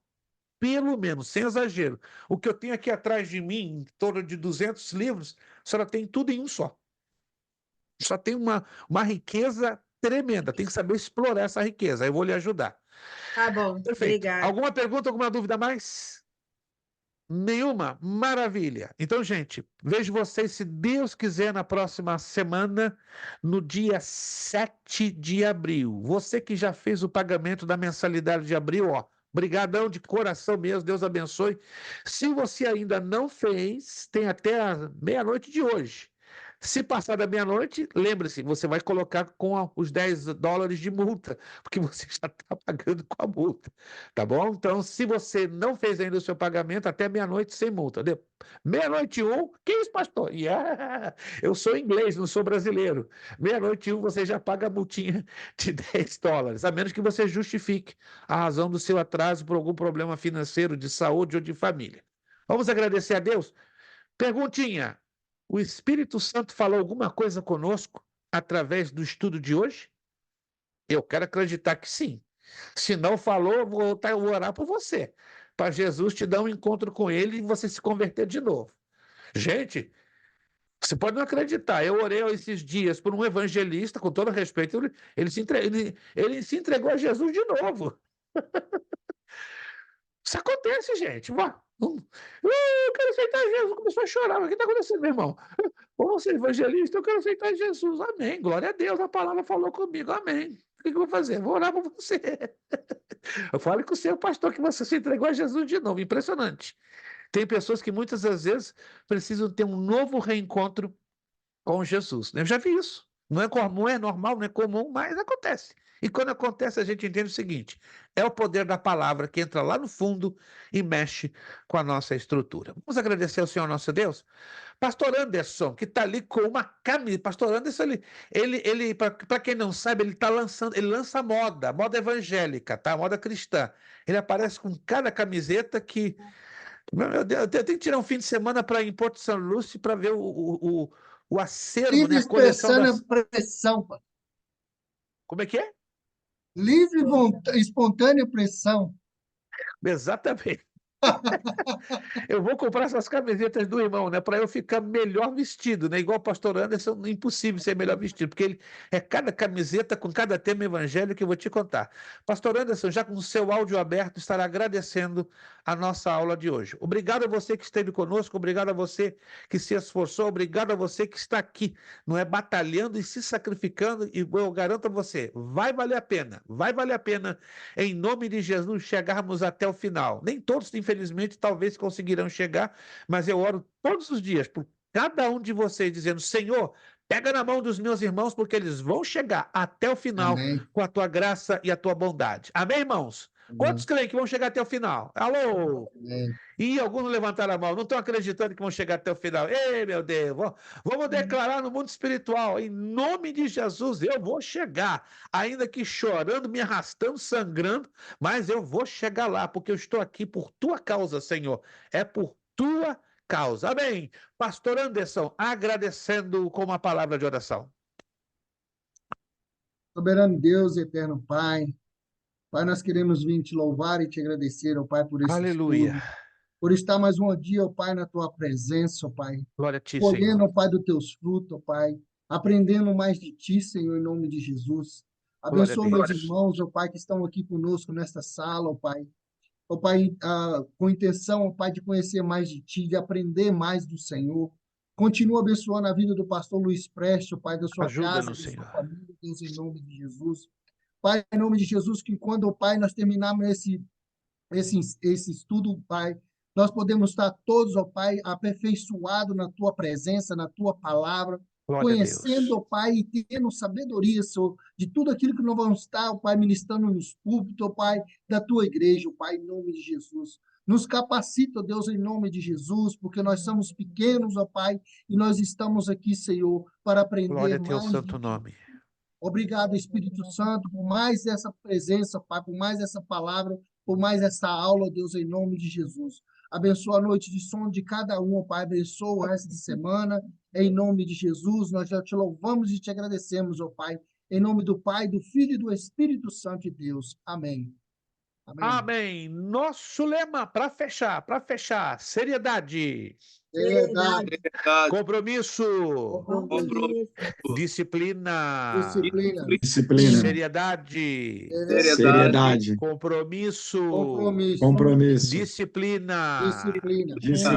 Pelo menos, sem exagero. O que eu tenho aqui atrás de mim, em torno de 200 livros, a senhora tem tudo em um só. Só tem uma riqueza tremenda. Tem que saber explorar essa riqueza. Eu vou lhe ajudar. Tá bom, Perfeito. obrigada. Alguma pergunta, alguma dúvida a mais? Nenhuma? Maravilha. Então, gente, vejo vocês, se Deus quiser, na próxima semana, no dia 7 de abril. Você que já fez o pagamento da mensalidade de abril, ó, brigadão de coração mesmo, Deus abençoe. Se você ainda não fez, tem até a meia-noite de hoje. Se passar da meia-noite, lembre-se, você vai colocar com os $10 de multa, porque você já está pagando com a multa. Tá bom? Então, se você não fez ainda o seu pagamento, até meia-noite sem multa. Meia-noite e um, que isso, pastor? Yeah, eu sou inglês, não sou brasileiro. Meia-noite e um, você já paga a multinha de $10, a menos que você justifique a razão do seu atraso por algum problema financeiro, de saúde ou de família. Vamos agradecer a Deus? Perguntinha: o Espírito Santo falou alguma coisa conosco através do estudo de hoje? Eu quero acreditar que sim. Se não falou, eu vou orar por você, para Jesus te dar um encontro com ele e você se converter de novo. Gente, você pode não acreditar. Eu orei esses dias por um evangelista, com todo respeito, ele se entregou a Jesus de novo. Isso acontece, gente. Eu quero aceitar Jesus. Começou a chorar. O que está acontecendo, meu irmão? Ô, você é evangelista, eu quero aceitar Jesus. Amém. Glória a Deus. A palavra falou comigo. Amém. O que eu vou fazer? Vou orar por você. Eu falo com o seu pastor que você se entregou a Jesus de novo. Impressionante. Tem pessoas que muitas das vezes precisam ter um novo reencontro com Jesus. Eu já vi isso. Não é normal, não é comum, mas acontece. E quando acontece, a gente entende o seguinte: é o poder da palavra que entra lá no fundo e mexe com a nossa estrutura. Vamos agradecer ao Senhor nosso Deus. Pastor Anderson, que está ali com uma camisa. Pastor Anderson, ele para quem não sabe, ele lança moda evangélica, tá? Moda cristã. Ele aparece com cada camiseta que. Meu Deus, eu tenho que tirar um fim de semana para ir em Porto São Lúcio para ver o acervo, né? Livre A coleção expressão das. é pressão, pá. Como é que é? Livre, espontânea pressão. Exatamente. Eu vou comprar essas camisetas do irmão, né? Para eu ficar melhor vestido, né? Igual o pastor Anderson, impossível ser melhor vestido, porque ele é cada camiseta com cada tema evangélico que eu vou te contar. Pastor Anderson, já com o seu áudio aberto, estará agradecendo a nossa aula de hoje. Obrigado a você que esteve conosco, obrigado a você que se esforçou, obrigado a você que está aqui, não é, batalhando e se sacrificando, e eu garanto a você, vai valer a pena, em nome de Jesus, chegarmos até o final. Nem todos, infelizmente, talvez conseguirão chegar, mas eu oro todos os dias por cada um de vocês, dizendo: Senhor, pega na mão dos meus irmãos, porque eles vão chegar até o final Amém. com a tua graça e a tua bondade. Amém, irmãos? Quantos creem que vão chegar até o final? Alô? Amém. E alguns não levantaram a mão, não estão acreditando que vão chegar até o final. Ei, meu Deus, vamos declarar no mundo espiritual, em nome de Jesus, eu vou chegar, ainda que chorando, me arrastando, sangrando, mas eu vou chegar lá, porque eu estou aqui por tua causa, Senhor. É por tua causa. Amém. Pastor Anderson, agradecendo com uma palavra de oração. Soberano Deus, eterno Pai. Pai, nós queremos vir te louvar e te agradecer, ó Pai, por esse Aleluia. estudo, por estar mais um dia, ó Pai, na tua presença, ó Pai, Glória a ti, colhendo, Senhor. ó Pai, dos teus frutos, ó Pai, aprendendo mais de ti, Senhor, em nome de Jesus. Glória a Abençoa meus Deus. irmãos, ó Pai, que estão aqui conosco nesta sala, ó Pai. ó Pai, com intenção, ó Pai, de conhecer mais de Ti, de aprender mais do Senhor. Continua abençoando a vida do pastor Luiz Prestes, ó Pai, da sua casa, Ajuda-nos, da sua Senhor. família, Deus, em nome de Jesus. Pai, em nome de Jesus, que quando, ó Pai, nós terminarmos esse estudo, Pai, nós podemos estar todos, ó Pai, aperfeiçoados na Tua presença, na Tua palavra, Glória a Deus. conhecendo, ó Pai, e tendo sabedoria, Senhor, de tudo aquilo que nós vamos estar, ó Pai, ministrando nos púlpitos, ó Pai, da Tua igreja, ó Pai, em nome de Jesus. Nos capacita, ó Deus, em nome de Jesus, porque nós somos pequenos, ó Pai, e nós estamos aqui, Senhor, para aprender Glória a teu mais santo de Ti. nome. Obrigado, Espírito Santo, por mais essa presença, Pai, por mais essa palavra, por mais essa aula, Deus, em nome de Jesus. Abençoa a noite de sono de cada um, Pai. Abençoa o resto de semana, em nome de Jesus. Nós já te louvamos e te agradecemos, ó Pai, em nome do Pai, do Filho e do Espírito Santo de Deus. Amém. Amém. Amém. Nosso lema para fechar, seriedade, Seriedade, Verdade. compromisso, Compromisso. disciplina, Disciplina. seriedade, Seriedade. compromisso, Compromisso. disciplina, Disciplina.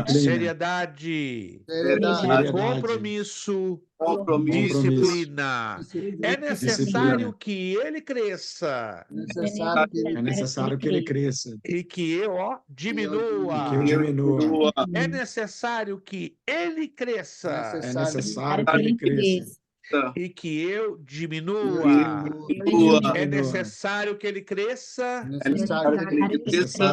seriedade, seriedade, compromisso, Compromisso. disciplina. É necessário Disciplina. que ele cresça É necessário que ele cresça e que eu, ó, e que eu diminua. diminua. É necessário que ele cresça É necessário que ele cresça e que eu diminua. e que eu É diminua. necessário que ele cresça É necessário que ele e que cresça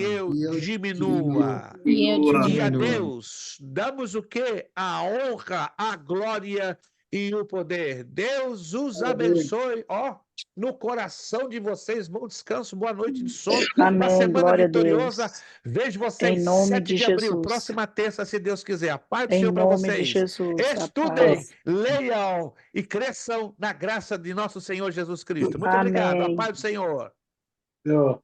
eu E eu diminua. E eu E a diminua. Deus damos o quê? A honra, a glória e o poder. Deus os abençoe, ó, no coração de vocês. Bom descanso, boa noite de sono. Uma Amém, semana glória a vitoriosa. Deus. Vejo vocês Em nome 7 de de abril, Jesus. próxima terça, se Deus quiser. A paz do Em Senhor para nome de vocês. Jesus, a Estudem, paz. leiam e cresçam na graça de nosso Senhor Jesus Cristo. Muito obrigado. A Amém. paz do Senhor. Senhor.